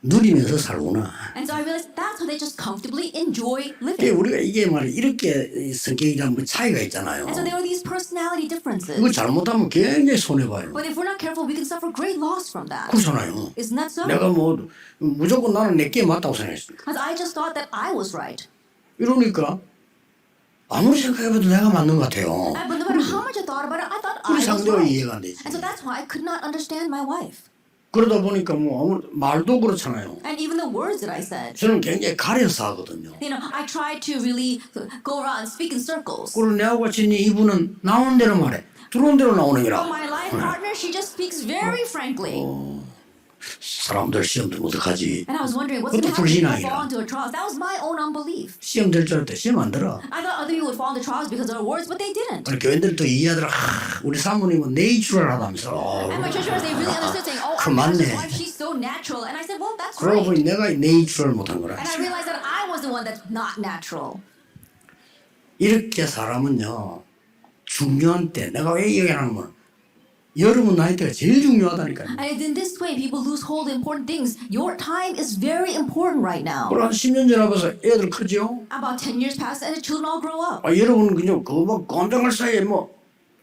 누리면서 살구나. And so I realized that's how they just comfortably enjoy 그게 living. 우리가 이게 말이 이렇게 성격이랑 뭐 차이가 있잖아요. And so there were these personality differences. 이거 잘못하면 굉장히 손해봐요. But if we're not careful, we can suffer great loss from that. 그렇잖아요. Isn't that so? 내가 뭐 무조건 나는 내게 맞다고 생각했으니까. Because I just thought that I was right. 이러니까 아무리 생각해봐도 내가 맞는 것 같아요. But no matter how much I thought about it, I thought 우리 I was 상대가 right. 이해가 안 되지. And so that's why I could not understand my wife. 그러다 보니까 뭐 말도 그렇잖아요. And even the words that I said. 저는 굉장히 가려서 하거든요. You know, I try to really go around and speak in circles. 그리고 내하고 같이 있는 이분은 나오는 대로 말해. 들어온 대로 나오는 But 게라. my life partner, she just speaks very frankly. 사람들 시험 들면 어떡하지? And I was wondering, what's going to 그것도 happen if I fall 불신앙이라. into a trial? That was my own unbelief. 시험 될 줄 알았대. 시험 안 들어. I thought other people would fall into trials because of their words, but they didn't. 우리 교인들도 이해하더라. 우리 사모님은 내추럴 하다면서. And my church members, they really understood, saying, "Oh, 그 our pastor's 맞네. wife, she's so natural." And I said, "Well, that's 그러고 보니 right." 내가 내추럴 못한 거라. And I realized that I was the one that's not natural. 이렇게 사람은요. 중요한 때 내가 왜 얘기하는 건 여러분 나이대가 제일 중요하다니까요. And in this way, people lose hold of important things. Your time is very important right now. 그럼 한 10년 지나면서 애들 크죠? About 10 years pass and the children all grow up. 여러분은 그냥 그막 깜짝할 사이에 뭐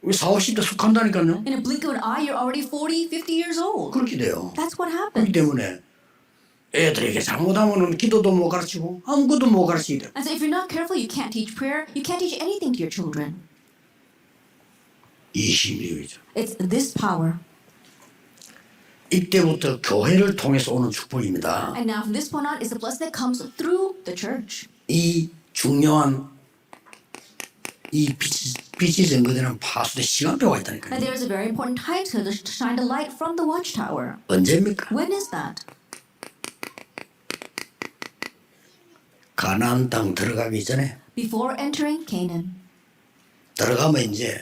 40, 50대 속한다니까요. In a blink of an eye, you're already 40, 50 years old. 그렇게 돼요. That's what 그렇기 happens. 때문에 애들에게 잘못하면 기도도 못 가르치고 아무것도 못 가르치게 돼요. And so if you're not careful, you can't teach prayer. You can't teach anything to your children. 이 힘이죠. It's this power. 이때부터 교회를 통해서 오는 축복입니다. And now from this point on, it's the blessing that comes through the church. 이 중요한 이 빛이 전거되는 파수대 시간표가 And 있다니까요. there is a very important time schedule to shine the light from the watchtower. 언제입니까? When is that? 가나안 땅 들어가기 전에 Before entering Canaan. 들어가면 이제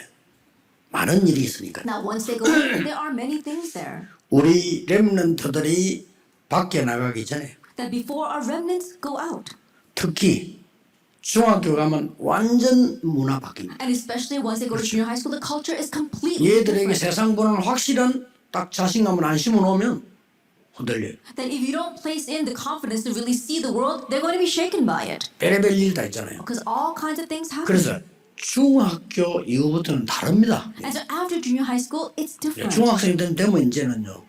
많은 일이 있으니까 Now once they go in, there are many things there. 우리 렘넌트들이 밖에 나가기 전에 That before our remnants go out. 특히 중학교 가면 완전 문화 바뀝니다. And especially once they go to junior high school, the culture is completely 얘들에게 different. 세상 보는 확실한 딱 자신감을 안 심어놓으면 흔들려요. That if you don't place in the confidence to really see the world, they're going to be shaken by it. 별의별 일이 다 있잖아요. Because all kinds of things happen. 그래서 중학교 이후부터는 다릅니다. And so after junior high school, it's different. 중학생 되면 이제는요.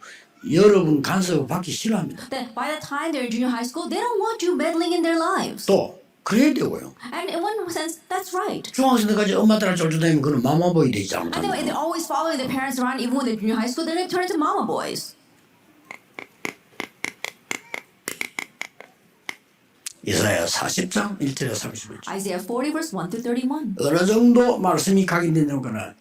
여러분 간섭을 받기 싫어합니다. That by the time they're in junior high school, they don't want you meddling in their lives. 또 그래야 되고요. And in one sense, that's right. 중학생 때까지 엄마들한테 쫄쫄다니면 그건 마마보이 되지 And then if 않거든요. they're always following their parents around, even when they're junior high school, they're going to turn into mama boys. 이사야 40장 1절에 31절. Isaiah 40 verse 1 through 31. 어느 정도 말씀이 각인되냐거나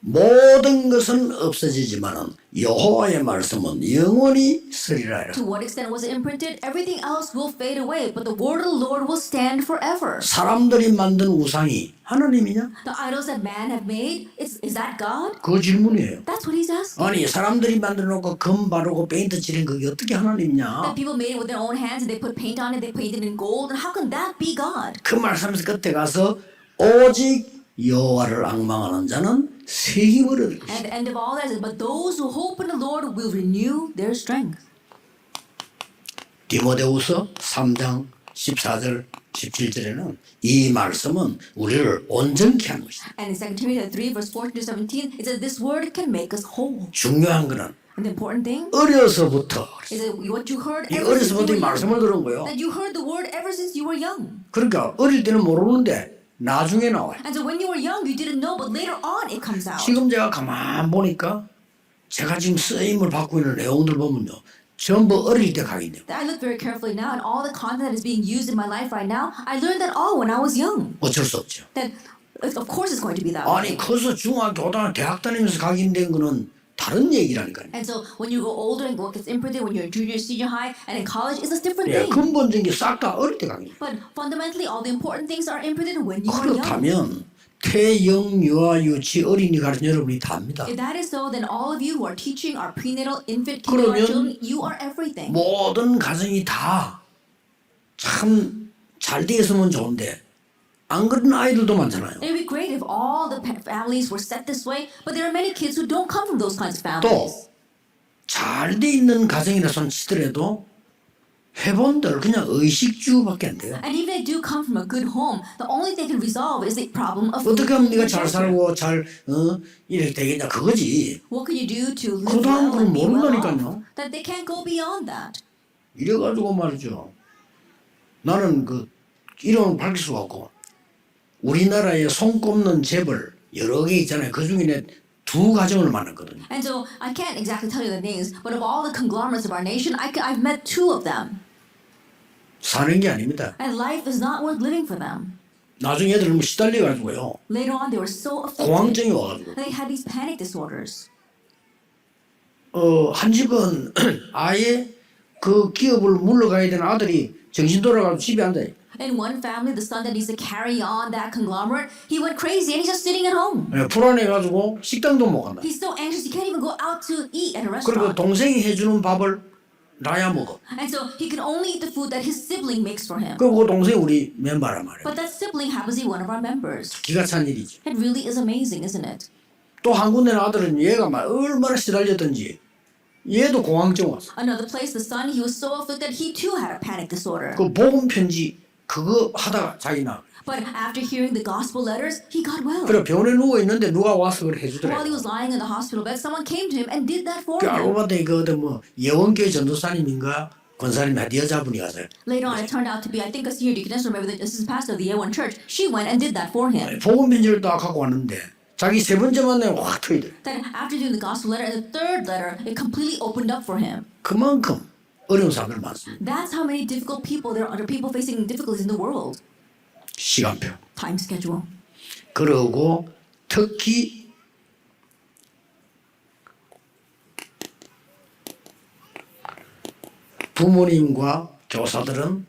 모든 것은 없어지지만은 여호와의 말씀은 영원히 서리라. To what extent was it imprinted? Everything else will fade away, but the word of the Lord will stand forever. 사람들이 만든 우상이 하나님이냐? The idols that man have made, is that God? 그 질문이에요. That's what he's asking. 아니 사람들이 만들어 놓고 금 바르고 페인트 칠한 그게 어떻게 하나님이냐? That people made it with their own hands and they put paint on it, they painted it in gold, and how can that be God? 그 말씀에서 끝에 가서 오직 여호와를 앙망하는 자는 새 힘을 얻을 것이다. At the end of all that, but those who hope in the Lord will renew their strength. 디모데후서 3장 14절 17절에는 이 말씀은 우리를 온전케 하는 것이다. And in 2 Timothy 3 verse 14 to 17, it says this word can make us whole. 중요한 거는 And the important thing 어려서부터 is that what you heard 이 ever since you 어려서부터 이 were 말씀을 young. 들은 거예요. That you heard the word ever since you were young. 그러니까 어릴 때는 모르는데 나중에 나와요. And so when you were young, you didn't know, but later on it comes out. 지금 제가 가만 보니까 제가 지금 쓰임을 받고 있는 내용들 보면요. 전부 어릴 때 각인돼요. I look very carefully now, and all the content that is being used in my life right now, I learned that all when I was young. 어쩔 수 없죠. That of course it's going to be that 아니 way. 커서 중학교, 고등학교, 대학 다니면서 각인된 거는 다른 얘기라니까요. And so when you go older and what gets imprinted when you're in junior, senior high, and in college is a different 예, thing. 근본적인 게 싹 다 어릴 때 각인. But fundamentally, all the important things are imprinted when you are young. 그렇다면 태영, 유아, 유치, 어린이 가르친 여러분이 다 압니다. If that is so, then all of you who are teaching our prenatal, infant, kindergarten 그러면 children, you are everything. 모든 가정이 다 참 잘 돼 있으면 좋은데 안 그런 아이들도 많잖아요. It would be great if all the families were set this way, but there are many kids who don't come from those kinds of 또 families. 잘 돼 있는 가정이라 손 치더라도 회본들 그냥 의식주밖에 안 돼요. And even if they do come from a good home, the only thing they can resolve is the problem of 어떻게 하면 네가 잘 shelter. 살고 잘 이렇게 되겠냐 그거지. What can you do to live 그 다음 well 걸 and be well 모른다니까요. off? That they can't go beyond that. 이래가지고 말이죠. 나는 그 이름을 밝힐 수가 없고 우리나라에 손꼽는 재벌 여러 개 있잖아요. 그 중에 두 가정을 만났거든요. And so I can't exactly tell you the names, but of all the conglomerates of our nation, I've met two of them. 사는 게 아닙니다. And life is not worth living for them. 나중에 애들은 시달려가지고요. Later on, they were so afflicted. 공황증이 와가지고. They had these panic disorders. 한 집은 아예 그 기업을 물러가야 되는 아들이 정신 돌아가서 집에 앉아. In one family, the son that needs to carry on that conglomerate, he went crazy and he's just sitting at home. 불안해가지고 식당도 못 간다. He's so anxious he can't even go out to eat at a 그리고 restaurant. 동생이 해주는 밥을 나야 먹어. And so he can only eat the food that his sibling makes for him. 그리고 그 동생이 우리 멤버란 말이야. But that sibling happens to be one of our members. 기가 찬 일이지. It really is amazing, isn't it? 또 한 군데는 아들은 얘가 막 얼마나 시달렸던지 얘도 공황증 왔어. Another place, the son, he was so afflicted, he too had a panic disorder. 그 복음 편지 그거 하다가 자기 나. But after hearing the gospel letters, he got well. 그래 병원에 누워 있는데 누가 와서 그걸 해주더래. While he was lying in the hospital bed, someone came to him and did that for 그 알고 him. 봤더니 그 어떤 뭐 예원교회 전도사님인가 권사님 한 여자분이 가서 Later on, it turned out to be, I think, a senior deaconess, or maybe the assistant pastor of the Yeon Church. She went and did that for him. 복음 편지를 딱 갖고 왔는데 자기 세 번째 만나면 확 터이더래. Then after doing the gospel letter and the third letter, it completely opened up for him. 그만큼 어려운 사람들 많습니다. That's how many difficult people there are, people facing difficulties in the world. 시간표. Time schedule. 그러고 특히 부모님과 교사들은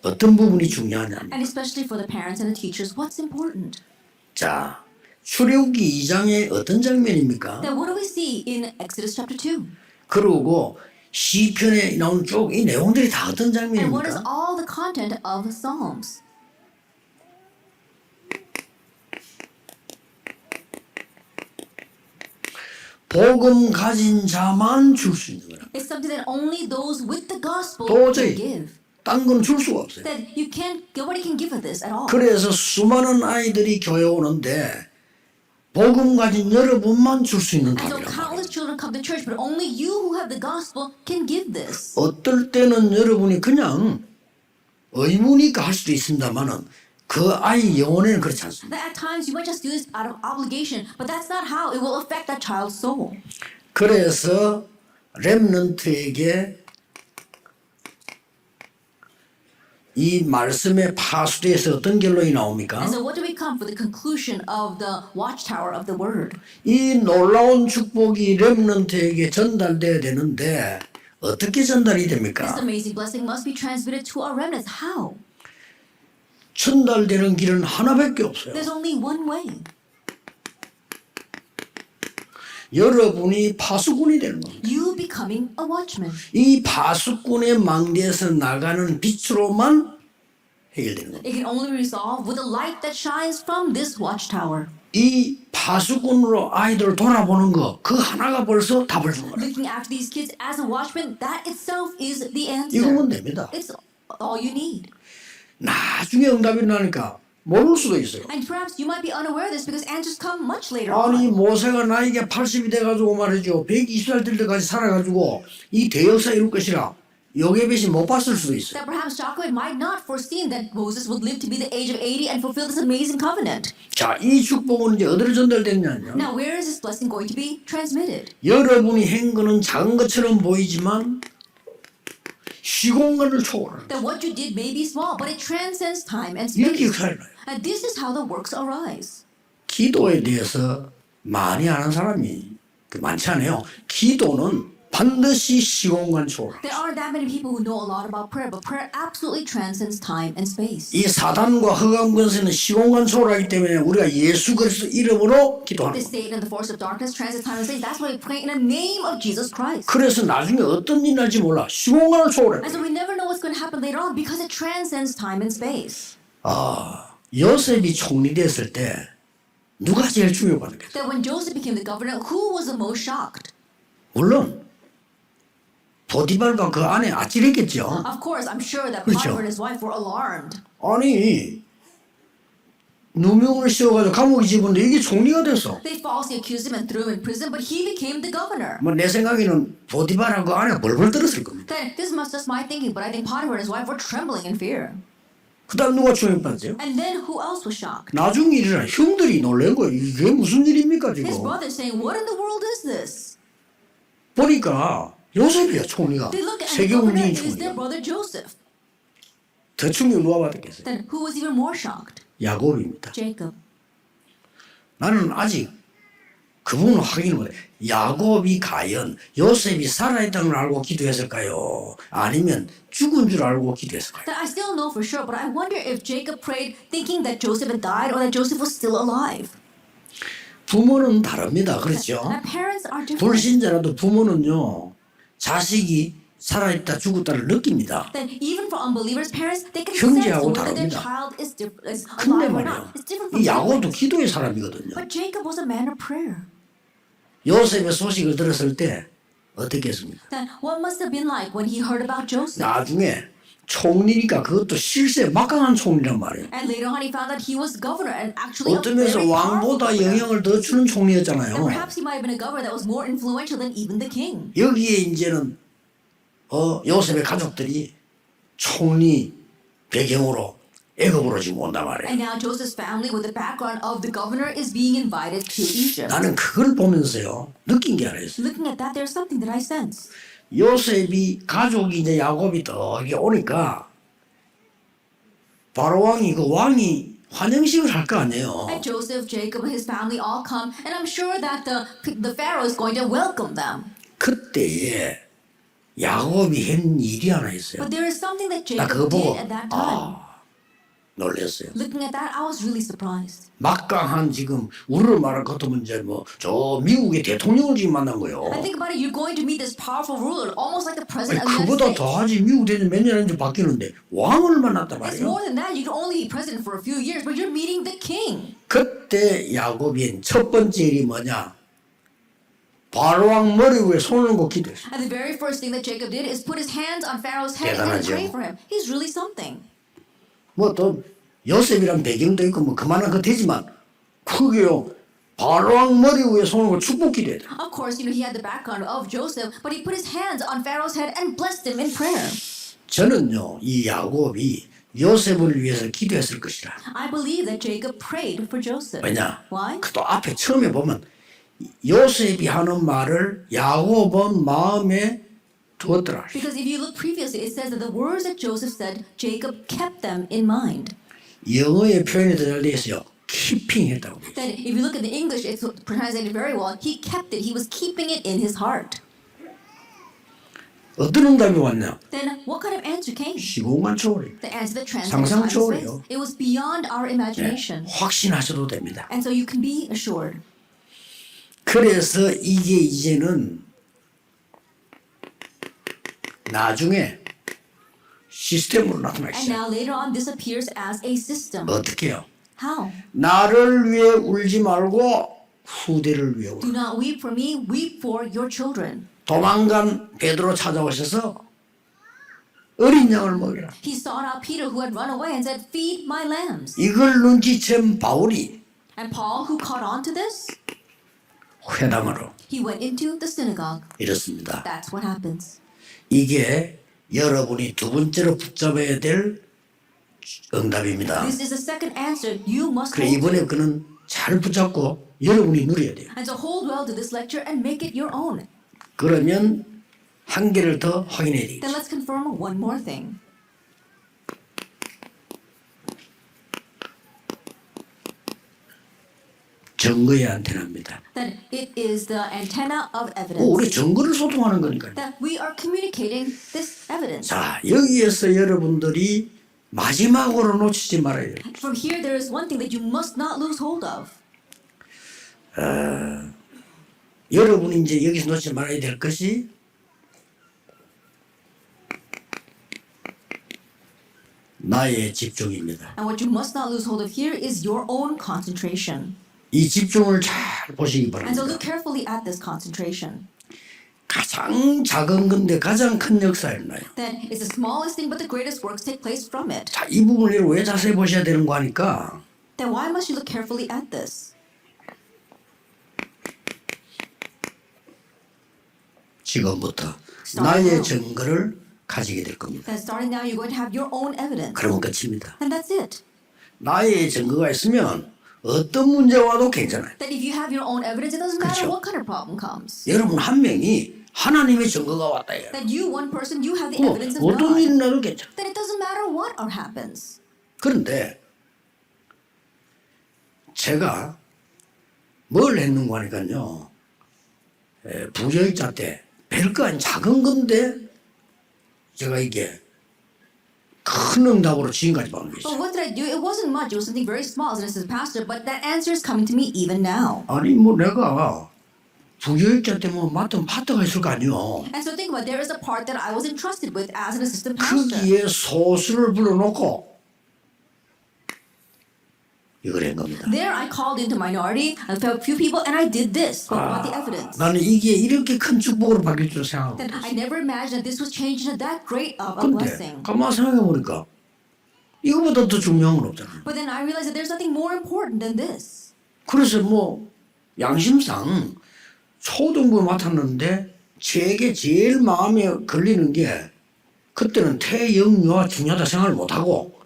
어떤 부분이 중요하냐. And especially for the parents and the teachers, what's important? 자, 출애굽기 2장의 어떤 장면입니까? Then what do we see in Exodus chapter 2? 그러고 시편에 나온 쭉 이 내용들이 다 어떤 And what is 장면입니까? all the content of the Psalms? 복음 가진 자만 줄 수 있는 거라. It's something that only those with the gospel 도저히 can give. 딴 건 줄 수가 없어요. That you can't, nobody can give us this at all. 그래서 수많은 아이들이 교회 오는데 복음 가진 여러분만 줄 수 있는 And so 답이란 말이에요. countless children come to church, but only you who have the gospel can give this. 어떨 때는 여러분이 그냥 의무니까 할 수도 있습니다만은 그 아이 영혼에는 그렇지 않습니다. That at times you might just do this out of obligation, but that's not how it will affect that child's soul. 그래서 렘넌트에게 이 말씀의 파수리에서 어떤 결론이 나옵니까? And so what do we come for the conclusion of the watchtower of the word? 이 놀라운 축복이 렘넌트에게 전달돼야 되는데 어떻게 전달이 This 됩니까? amazing blessing must be transmitted to our remnants. How? 전달되는 길은 하나밖에 없어요. There's only one way. 여러분이 파수꾼이 되는 겁니다. You becoming a watchman. 이 파수꾼의 망대에서 나가는 빛으로만 해결되는 겁니다. It can only be resolved with the light that shines from this watchtower. 이 파수꾼으로 아이들을 돌아보는 거 그 하나가 벌써 답을 주는 거예요. Looking after these kids as a watchman, that itself is the 이거면 answer. 됩니다. It's all you need. 나중에 응답이 나니까 모를 수도 있어요. And perhaps you might be unaware of this because answers come much later 아니 on. 모세가 나이가 80이 돼가지고 말이죠. 120살 될 때까지 살아가지고 이 대역사 이룰 것이라 요게벳이 못 봤을 수도 있어요. That perhaps Joshua might not foreseen that Moses would live to be the age of 80 and fulfill this amazing covenant. 자, 이 축복은 이제 어디로 전달됐냐면요. Now, where is this blessing going to be transmitted? 여러분이 한 거는 작은 것처럼 보이지만 시공간을 초월합니다. That what you did may be small, but it transcends time and 이렇게 space. 역사를 나요. And this is how the works arise. 기도에 대해서 많이 아는 사람이 많지 않아요. 기도는 반드시 시공간 초월. There aren't that many people who know a lot about prayer, but prayer absolutely transcends time and space. 이 사단과 흑암 권세는 시공간 초월하기 때문에 우리가 예수 그리스도 이름으로 기도하는 The 겁니다. Satan and the force of darkness transcends time and space. That's why we pray in the name of Jesus Christ. 그래서 나중에 어떤 일이 날지 몰라. 시공간을 초월해. And so we never know what's going to happen later on because it transcends time and space. 요셉이 총리 됐을 때 누가 제일 충격받았겠어요? That when Joseph became the governor, who was the most shocked? 물론 보디발과 그 아내 아찔했겠죠. Of course, I'm sure that 그렇죠. Potiphar and his wife were alarmed. 아니 누명을 씌워가지고 감옥에 집었는데 이게 총리가 됐어. They falsely accused him and threw him in prison, but he became the governor. 뭐 내 생각에는 보디발하고 그 아내가 벌벌 떨었을 겁니다. Then this must just my thinking, but I think Potiphar and his wife were trembling in fear. 그다음 누가 충격받았어요? And then who else was shocked? 나중에 일어나 형들이 놀란 거예요. 이게 무슨 일입니까 지금? His brothers saying, what in the world is this? 보니까 요셉이야 총리가. They look and the 세계 governor 운명의 is their 총리가. brother Joseph. 더 충격 누가 받았겠어요? Then who was even more shocked? 야곱입니다. Jacob. 나는 아직 그 부분을 확인을 못해. 야곱이 과연 요셉이 살아있다는 걸 알고 기도했을까요? 아니면 죽은 줄 알고 기도했을까요? That I still know for sure, but I wonder if Jacob prayed thinking that Joseph had died or that Joseph was still alive. 부모는 다릅니다. 그렇죠? Now parents are different. 불신자라도 부모는요 자식이 살아있다 죽었다를 느낍니다. Then even for unbelievers, parents they can sense 형제하고 whether their 다릅니다. child is 근데 alive or 말이에요. not. It's different from 이 야곱도 siblings. 기도의 사람이거든요. But Jacob was a man of prayer. 요셉의 소식을 들었을 때 어떻게 했습니까? Then what must have been like when he heard about Joseph? 나중에 총리니까 그것도 실세 막강한 총리란 말이에요. And later on, he found that he was governor and actually a 어떤 면에서 very powerful 왕보다 governor. 영향을 더 주는 And 총리였잖아요. perhaps he might have been a governor that was more influential than even the king. 여기에 이제는 요셉의 가족들이 총리 배경으로 애굽으로 지금 온단 말이에요. And now Joseph's family, with the background of the governor, is being invited to Egypt. 나는 그걸 보면서요 느낀 게 하나 있어요. Looking at that, there's something that I sense. 요셉이 가족이 이제 야곱이 더 이게 오니까 바로 왕이 그 왕이 환영식을 할 거 아니에요. And Joseph, Jacob, and his family all come, and I'm sure that the Pharaoh is going to welcome them. 그때에 야곱이 한 일이 하나 있어요. But there is something that 나 그거 Jacob 보고 did at that time. 놀랐어요. Looking at that, I was really surprised. 막강한 지금 우리로 말할 것 같으면 이제 뭐 저 미국의 대통령을 지금 만난 거예요. I think about it, you're going to meet this powerful ruler, almost like the 아니, president of the 그보다 United States. 더하지 미국 대통령 몇 년인지 바뀌는데 왕을 만났단 It's 말이에요. more than that. You can only be president for a few years, but you're meeting the king. 그때 야곱이 첫 번째 일이 뭐냐? 바로왕 머리 위에 손을 얹고 기도했어요. And the very first thing that Jacob did is put his hands on Pharaoh's head and 대단하죠. pray for him. He's really something. 뭐 또 요셉이란 배경도 있고 뭐 그만한 거 되지만 그게요 바로왕 머리 위에 손을 얹고 축복 기도해야 돼요. Of course, he had the background of Joseph, but he put his hands on Pharaoh's head and blessed him in prayer. 저는요 이 야곱이 요셉을 위해서 기도했을 것이라. I believe that Jacob prayed for Joseph. 왜냐? Why? 그 또 앞에 처음에 보면 요셉이 하는 말을 야곱은 마음에 두었더라. Because if you look previously, it says that the words that Joseph said, Jacob kept them in mind. 영어의 표현이 더 잘 돼 있어요. keeping 했다고 돼 있어요. Then if you look at the English, it's translated very well. He kept it. He was keeping it in his heart. 어떤 응답이 왔냐? Then what kind of answer came? 시공간 초월이에요. The answer that transcended 상상 time and 초월이에요. space. It was beyond our imagination. 확신하셔도 됩니다. And so you can be assured. 그래서 이게 이제는 나중에 시스템으로 나타나기 And 시작해요. now later on, this appears as a system. 어떻게 해요? How? 나를 위해 울지 말고 후대를 위해 울어. Do not weep for me, weep for your children. 도망간 베드로 찾아오셔서 어린 양을 먹이라. He sought out Peter who had run away and said, feed my lambs. 이걸 눈치챈 바울이 And Paul, who caught on to this, 회당으로 he went into the synagogue. 이렇습니다. That's what happens. 이게 여러분이 두 번째로 붙잡아야 될 응답입니다. This is the second answer you must 그래 hold to. 이번에 그는 잘 붙잡고 여러분이 누려야 돼요. And so hold well to this lecture and make it your own. 그러면 한 개를 더 확인해야 Then 되겠죠. let's confirm one more thing. 증거의 안테나입니다. That it is the antenna of 우리 evidence. 증거를 소통하는 거니까요. That we are communicating this evidence. 자, 여기에서 여러분들이 마지막으로 놓치지 말아야 돼요. From here, there is one thing that you must not lose hold of. 여러분이 이제 여기서 놓치지 말아야 될 것이 나의 집중입니다. And what you must not lose hold of here is your own concentration. 이 집중을 잘 보시기 And so 바랍니다. look carefully at this concentration. 가장 작은 건데 가장 큰 역사였나요? That it's the smallest thing, but the greatest works take place from it. 자, 이 부분을 왜 자세히 보셔야 되는 거 하니까 Then why must you look carefully at this? 지금부터 나의 증거를 가지게 될 겁니다. Then starting now, you're going to have your own evidence. 그러면 끝입니다. And that's it. 나의 증거가 있으면 어떤 문제 와도 괜찮아요. That if you have your own evidence, it doesn't matter 그렇죠. what kind of problem comes. 여러분 한 명이 하나님의 증거가 왔다 해요. That you, one person, you have the 뭐 evidence of 어떤 God. 일이 나도 괜찮아. Then it doesn't matter what happens. 그런데 제가 뭘 했는가 하니까요. 부교육자 때 별거 아닌 작은 건데 제가 이게 큰 응답으로 지금까지 받는 게 But 있어요. what did I do? It wasn't much. It was something very small as an pastor, but that answer is coming to me even now. 아니 뭐 내가 부교육자 때 뭐 맡은 파트가 있을 거 아니요. And so think about it, there is a part that I was entrusted with as an assistant pastor. 거기에 소수를 불러놓고 이걸 한 겁니다. There I called into minority, a few people, and I did this. Spoke about the evidence. 나는 이게 이렇게 큰 축복으로 바뀔 줄 생각하고 That I never imagined that this was changed into that great of a 근데 blessing. 가만 생각해보니까 이거보다 더 중요한 건 없잖아요. But then I realized that there's nothing more important than this. 그래서 뭐 양심상 초등부 맡았는데 제게 제일 마음에 걸리는 게 그때는 태영유아 중요하다 생각을 못하고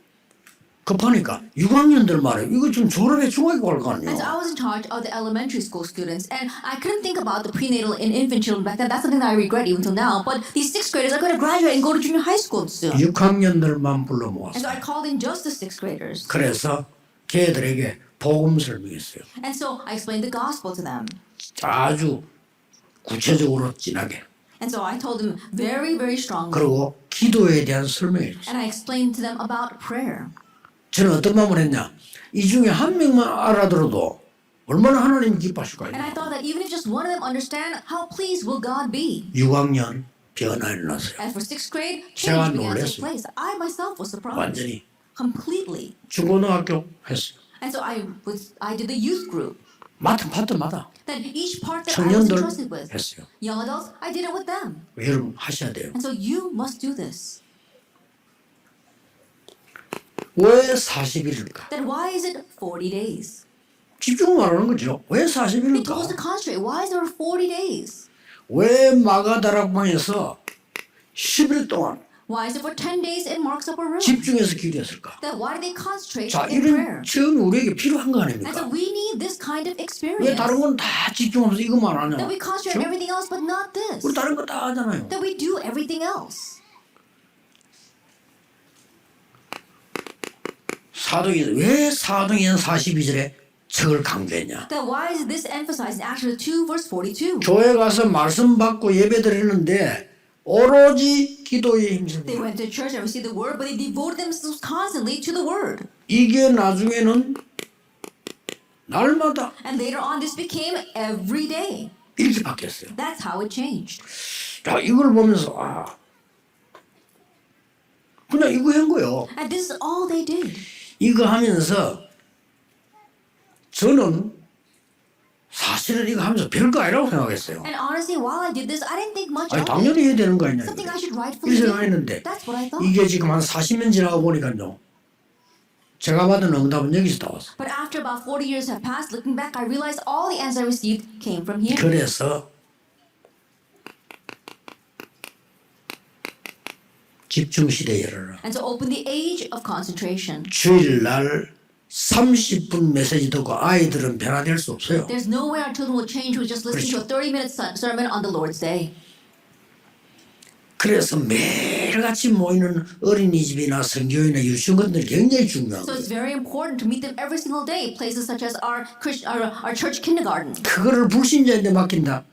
급하니까 6학년들 말이에요. 이거 좀 졸업해 중학교 갈 거 And so I 아니에요. was in charge of the elementary school students, and I couldn't think about the prenatal and infant children back then. That's something that I regret even till now. But these sixth graders are going to graduate and go to junior high school soon. 6학년들만 불러 And so 모았어요. I called in just the sixth graders. 그래서 걔들에게 복음 설명했어요. And so I explained the gospel to them. 아주 구체적으로 진하게. And so I told them very, very strongly. 그리고 기도에 대한 설명했어요. And I explained to them about prayer. 저는 어떤 마음을 했냐. 이 중에 한 명만 알아들어도 얼마나 하나님이 기뻐하실까요? And I thought that even if just one of them understand, how pleased will God be? 6학년 변화 일어났어요. And for sixth grade, 제가 change began to take 놀랐어요. place. I myself was surprised. 완전히 Completely. 중고등학교 했어요. And so I did the youth group. 맡은 파트마다 Then each part that I was 청년들 entrusted with. 했어요. Young adults, I did it with them. 여러분 하셔야 돼요. And so you must do this. 왜 40일일까? Then why is it 40 days? 집중 말하는 거죠. 왜 It told us to 40일일까? concentrate. Why is there 40 days? 왜 마가다락방에서 10일 동안 Why is it for 10 days in Mark's upper room? 집중해서 기도했을까? Then why do they concentrate 자, in prayer? 이런 체험이 우리에게 필요한 거 And so 아닙니까? we need this kind of 왜 experience. 다른 건 다 집중하면서 이것만 하냐? That we concentrate on everything else but not this. 우리 다른 거 다 하잖아요. That we do everything else. 왜 사도행전 42절에 저걸 강조했냐? Then why is this emphasized in Acts 2 verse 42? 교회 가서 말씀 받고 예배 드리는데 오로지 기도에 They 힘씁니다. went to church and received the word, but they devoted themselves constantly to the word. 이게 나중에는 날마다 And later on, this became every day. 이렇게 바뀌었어요. That's how it changed. 자, 이걸 보면서 그냥 이거 한 거예요. And this is all they did. 이거 하면서 저는 사실은 이거 하면서 별거 아니라고 생각했어요. And honestly, while I did this, I didn't think much 아니 of it. 당연히 해야 되는 거 아니냐. Something I should 이 rightfully 생각했는데 do. That's what I thought. 이게 지금 한 40년 지나고 보니까요. 제가 받은 응답은 여기서 나왔어. But after about 40 years have passed, looking back, I realized all the answers I received came from here. 그래서 집중 시대 열어라. And to open the age of concentration. 주일날 30분 메시지 듣고 아이들은 변화될 수 없어요. There's no way our children will change with just listening to a 30-minute sermon on the Lord's Day. 그래서 매일같이 모이는 어린이집이나 성교회나 유치원들이 굉장히 중요한 So 거예요. it's very important to meet them every single day. Places such as our church kindergarten. 그거를 불신자한테 맡긴다.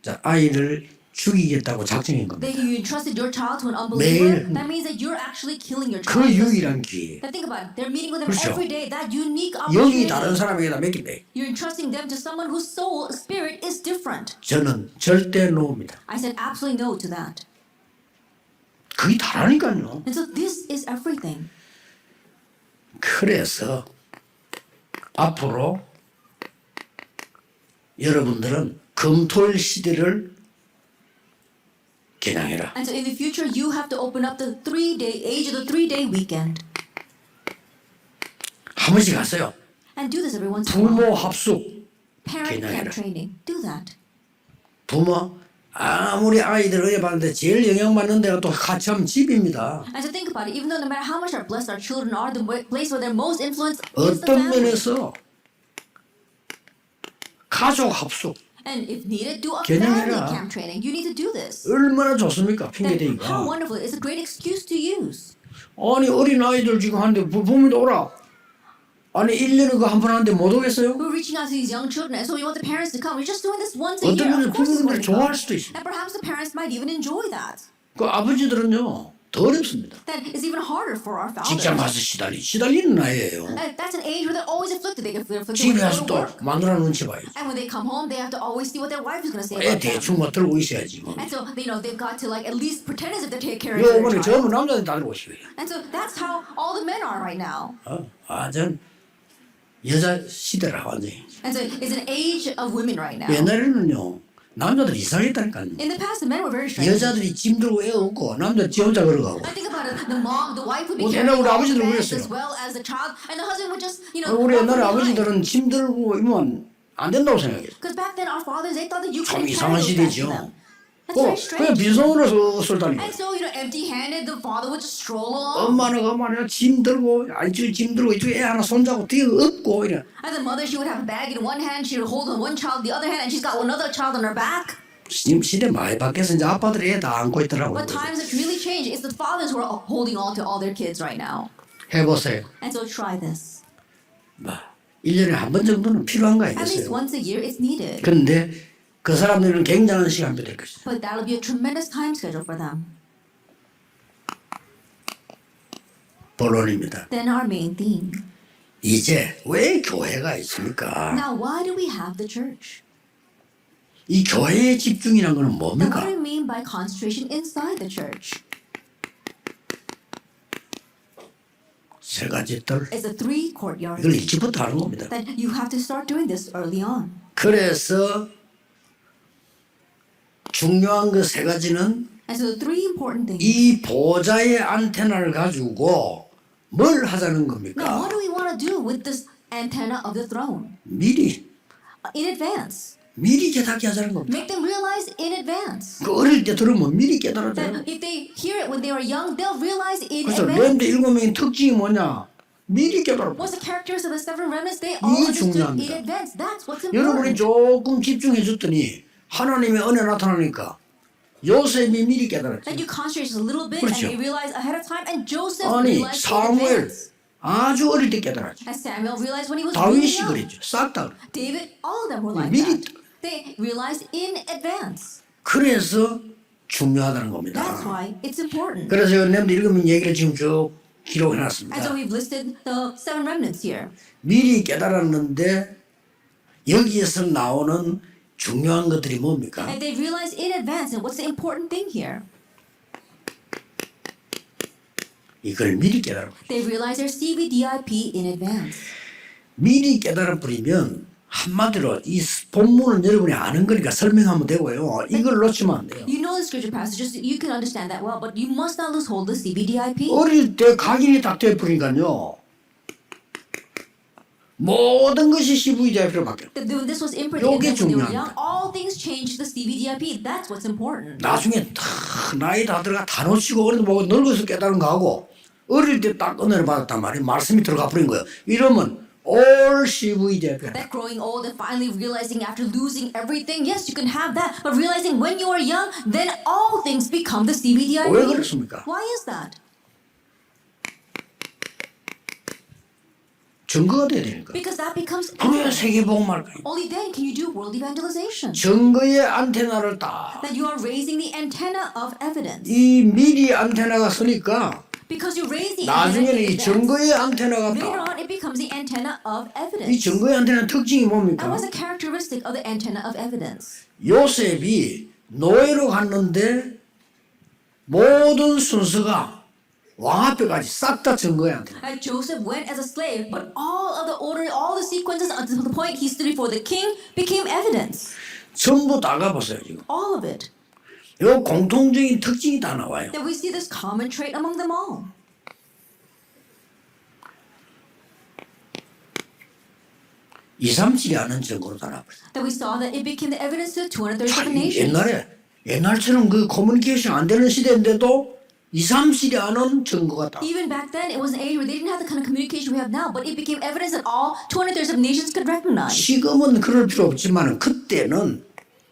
자, 아이를 죽이겠다고 작정한 겁니다. That you entrusted your child to an unbeliever. 매일. That means that you're actually killing your 그 child. 유일한 기회. Now think about it. They're meeting with them 그렇죠. every day. That unique 여기 다른 opportunity. 사람에게다 맡긴대. You're entrusting them to someone whose soul, spirit is different. 저는 절대 노입니다. I said absolutely no to that. 그게 다라니까요. And so this is everything. 그래서 앞으로 여러분들은 금토일 시대를 겨냥해라. And so in the future, you have to open up the 3-day age of the 3-day weekend. 한 번씩 하세요. And do this every once in a while. 부모 합숙. Parent 겨냥해라. camp training. Do that. 부모 아무리 아이들 은혜 받는데 제일 영향받는 데가 또 가참 집입니다. And so think about it. Even though no matter how much our blessed our children are, the place where they're most influenced is the 어떤 family. 면에서 가족 합숙 And if needed, do a 개념해라. family camp training. You need to do this. 얼마나 좋습니까? Then 핑계대기가. how wonderful! It's a great excuse to use. 아니 어린 아이들 지금 하는데 부모님도 오라. 아니 1년에 그 한 번 하는데 못 오겠어요? We're reaching out to these young children, and so we want the parents to come. We're just doing this once a 어떤 year. 면에서 Of course, it's 부모님들이 going to 좋아할 come. 수도 있어요. And perhaps the parents might even enjoy that. 그 아버지들은요 더 어렵습니다. That is even harder for our fathers. 직장 가서 시달리는 나이예요. And that's an age where they're always afflicted. They get afflicted 집에 when they 가서 go to 또 work. 마누라 눈치 봐요. And when they come home, they have to always see what their wife is going to say 애 about them. 대충 뭐 들고 있어야지. 뭐. And so, they've got to like at least pretend as if they're taking care of their 요번에 child. 젊은 남자들 다 들고 있어요. And so that's how all the men are right now. 전 여자 시대라 완전히. And so it's an age of women right now. 옛날에는요 남자들이 이상했다니까요. In the past, the men were very strange. 여자들이 짐 들고 애 없고 남자 지 혼자 걸어가고. I think about it. The wife would be 뭐 carrying 옛날 우리 all the 아버지들 bags 그랬어요. as well as the child, and the husband would just, 우리 walk 옛날에 behind. 아버지들은 짐 들고 이면 안 된다고 생각했어요. Because back then, our fathers, they thought that you 참 couldn't 이상한 carry those bags 시대죠. for them. That's 그냥 very strange. 빈손으로 쏠다니까. And so, empty-handed, the father would just stroll along. 엄마는 짐 들고 이쪽에 짐 들고 이쪽에 애 하나 손잡고 뒤에 업고 이래. And the mother, she would have a bag in one hand, she would hold one child in the other hand, and she's got another child on her back. 지금 시대 많이 바뀌어서 이제 아빠들이 애 다 안고 있더라고요. But times have really changed. It's the fathers who are holding on to all their kids right now. 해보세요. And so try this. 1년에 한 번 정도는 필요한 거 At least 아니겠어요? once a year, it's needed. 그런데 그 사람들은 굉장한 시간표 될 것이다. But that'll be a tremendous time schedule for them. 본론입니다. Then our main theme. 이제 왜 교회가 있습니까? Now, why do we have the church? 이 교회에 집중이란 거는 Now, what 뭡니까? do we mean by concentration inside the church? 세 가지 뜰. It's the three courtyards. 이걸 일찍부터 하는 겁니다. That you have to start doing this early on. 그래서 중요한 그 세 가지는 And so the three important things. 이 보좌의 안테나를 가지고 뭘 하자는 Now, 겁니까? what do we want to do with this antenna of the throne? 미리 In advance. 깨닫게 하자는 겁니다. Make them realize in advance. 그 어릴 때 들으면 미리 깨달아져요. That if they hear it when they are young, they'll realize in 그래서 advance. 렘드 7명의 특징이 뭐냐? 미리 깨달아. What's the characteristics of the seven remnants? They all 이게 understood 중요합니다. in advance. That's what's 여러분이 important. 조금 집중해 줬더니 하나님의 은혜 나타나니까 요셉이 미리 깨달았죠. That you concentrate just a little bit 그렇죠. and you realize ahead of time, and Joseph 아니 realized in 사무엘 advance. 아주 어릴 때 깨달았죠. And Samuel realized when he was really 다윗이 young. 그랬죠. 싹 다. David, all of them were like 미리 that. They realized in advance. 그래서 중요하다는 겁니다. That's why it's important. 그래서 여러분들 읽으면 얘기를 지금 쭉 기록해 And so 놨습니다. we've listed the seven remnants here. 미리 깨달았는데 여기에서 나오는 중요한 것들이 뭡니까? And they realized in advance. And what's the important thing here? 이걸 미리 깨달아. They realized their CVDIP in advance. 미리 깨달아 버리면 한마디로 이 본문은 여러분이 아는 거니까 설명하면 되고요. 이걸 놓치면 안 돼요. You know the scripture passages, you can understand that well, but you must not lose hold of the CVDIP. 어릴 때 각인이 딱 돼버리니까요. 모든 것이 CVDIP로 바뀌어요. That this was imprinted in 요게 them when they were 중요합니다. young. All things change to the CVDIP. That's what's important. 나중에 다 나이 다 들어가 다 놓치고 어른도 보고 늙어서 깨달은 거하고 어릴 때 딱 은혜를 받았단 말이에요. 말씀이 들어가 버린 거예요. 이러면 all CVDIP야. That growing old and finally realizing after losing everything, yes, you can have that. But realizing when you are young, then all things become the CVDIP. 왜 그렇습니까? Why is that? 증거가 돼야 되니까. Because that becomes 그래야 세계복음할 거예요. only then can you do world evangelization. 증거의 안테나를 딱 That you are raising the antenna of evidence. 이 미리 안테나가 서니까 Because you raise the antenna 나중에는 in 이 advance, 증거의 안테나가 later 딱 on it becomes the antenna of 이 evidence. 증거의 안테나 특징이 And 뭡니까? what's the characteristic of the antenna of evidence? 요셉이 노예로 갔는데 모든 순서가 왕 앞에까지 싹 다 증거의 안테나. Like Joseph went as a slave, but all of the order, all the sequences until the point he stood before the king became evidence. 전부 다 가보세요 지금. All of it. 요 공통적인 특징이 다 나와요. That we see this common trait among them all. 이삼칠이 않은 증거로 다 나와요. That we saw that it became the evidence to 237 참, nations. 옛날에 옛날처럼 그 커뮤니케이션 안 되는 시대인데도 2, 3일이 아는 증거가 딱. Even back then, it was an age where they didn't have the kind of communication we have now, but it became evidence that all 237 nations could recognize. 지금은 그럴 필요 없지만 그때는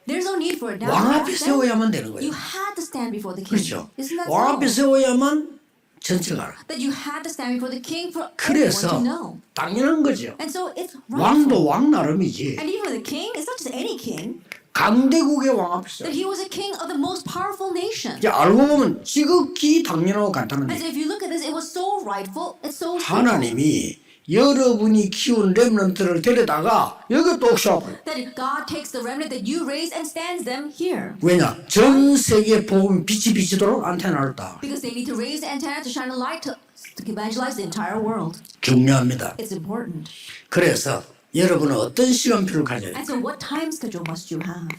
There's no need for it now. 왕 Back 앞에 then, 세워야만 되는 you 거예요. had to stand before the king. 그렇죠. Isn't that 왕 앞에 so? 세워야만 전체가 알아. That you had to stand before the king for everyone 그래서 to know. 당연한 거죠. And so it's 왕도 rightful. 왕 나름이지. And even the king, it's not just any king, 강대국의 왕 앞에 세워. that he was a king of the most powerful nation. 이제 알고 보면 지극히 당연하고 간단한데 And so if you look at this, it was so rightful, it's so simple. 하나님이 여러분이 키운 렘넌트를 데려다가 여기 또 셔버려. That God takes the remnant that you raise and stands them here. 왜냐? 전 세계 복음이 빛이 비치도록 안테나를 따. Because they need to raise the antenna to shine a light to evangelize the entire world. 중요합니다. It's important. 그래서 여러분은 어떤 시간표를 가져야 돼요? And so what time schedule must you have?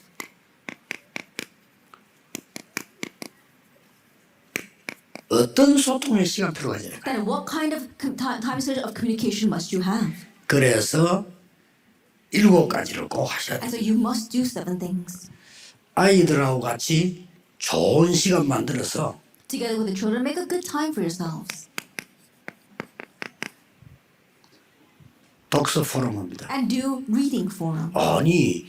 어떤 소통의 시간표를 가져야 돼요? Then what kind of time schedule of communication must you have? 그래서 7가지를 꼭 하셔야 돼요. And so you must do 7 things. 아이들하고 같이 좋은 시간 만들어서 Together with the children, make a good time for yourselves. 독서 포럼입니다. And do reading forum. 아니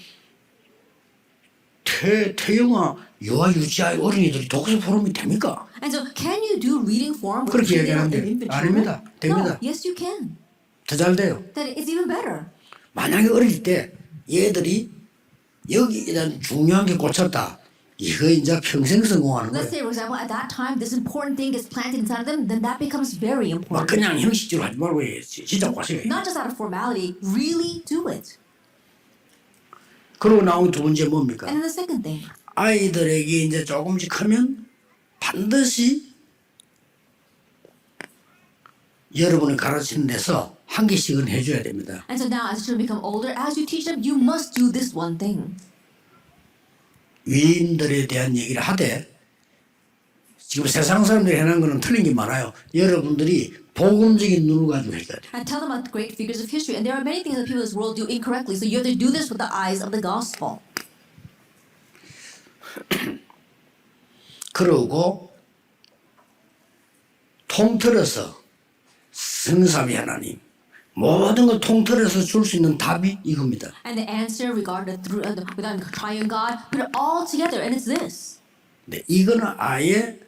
태영아 유아 유치아이 어린이들이 독서 포럼이 됩니까? And so can you do reading forum with 그렇게 prenatal and 얘기하는데 infant 아닙니다. children? 됩니다. No, yes you can. 더 잘 돼요. Then it's even better. 만약에 어릴 때 얘들이 여기에 대한 중요한 게 꽂혔다. 이거 이제 평생 성공하는 Let's 거예요. say, for example, at that time, this important thing is planted inside of them, then that becomes very 막 important. 그냥 형식적으로 하지 말고 해야지. 진짜 과시해. Not just out of formality, really do it. 그러고 나온 두 번째 뭡니까? And then the second thing, 아이들에게 이제 조금씩 크면 반드시 여러분이 가르치는 데서 한 개씩은 해줘야 됩니다. and so now as children become older, as you teach them, you must do this one thing. 위인들에 대한 얘기를 하되 지금 세상 사람들이 해놓은 거는 틀린 게 많아요. 여러분들이 복음적인 눈을 가지고 해야 돼요. And tell them about the great figures of history. And there are many things that people in this world do incorrectly. So you have to do this with the eyes of the gospel. 그러고 통틀어서 성삼위 하나님 모든 걸 통틀어서 줄 수 있는 답이 이겁니다. And the answer regarding without the triune God, put it all together, and it's this. 네, 이거는 아예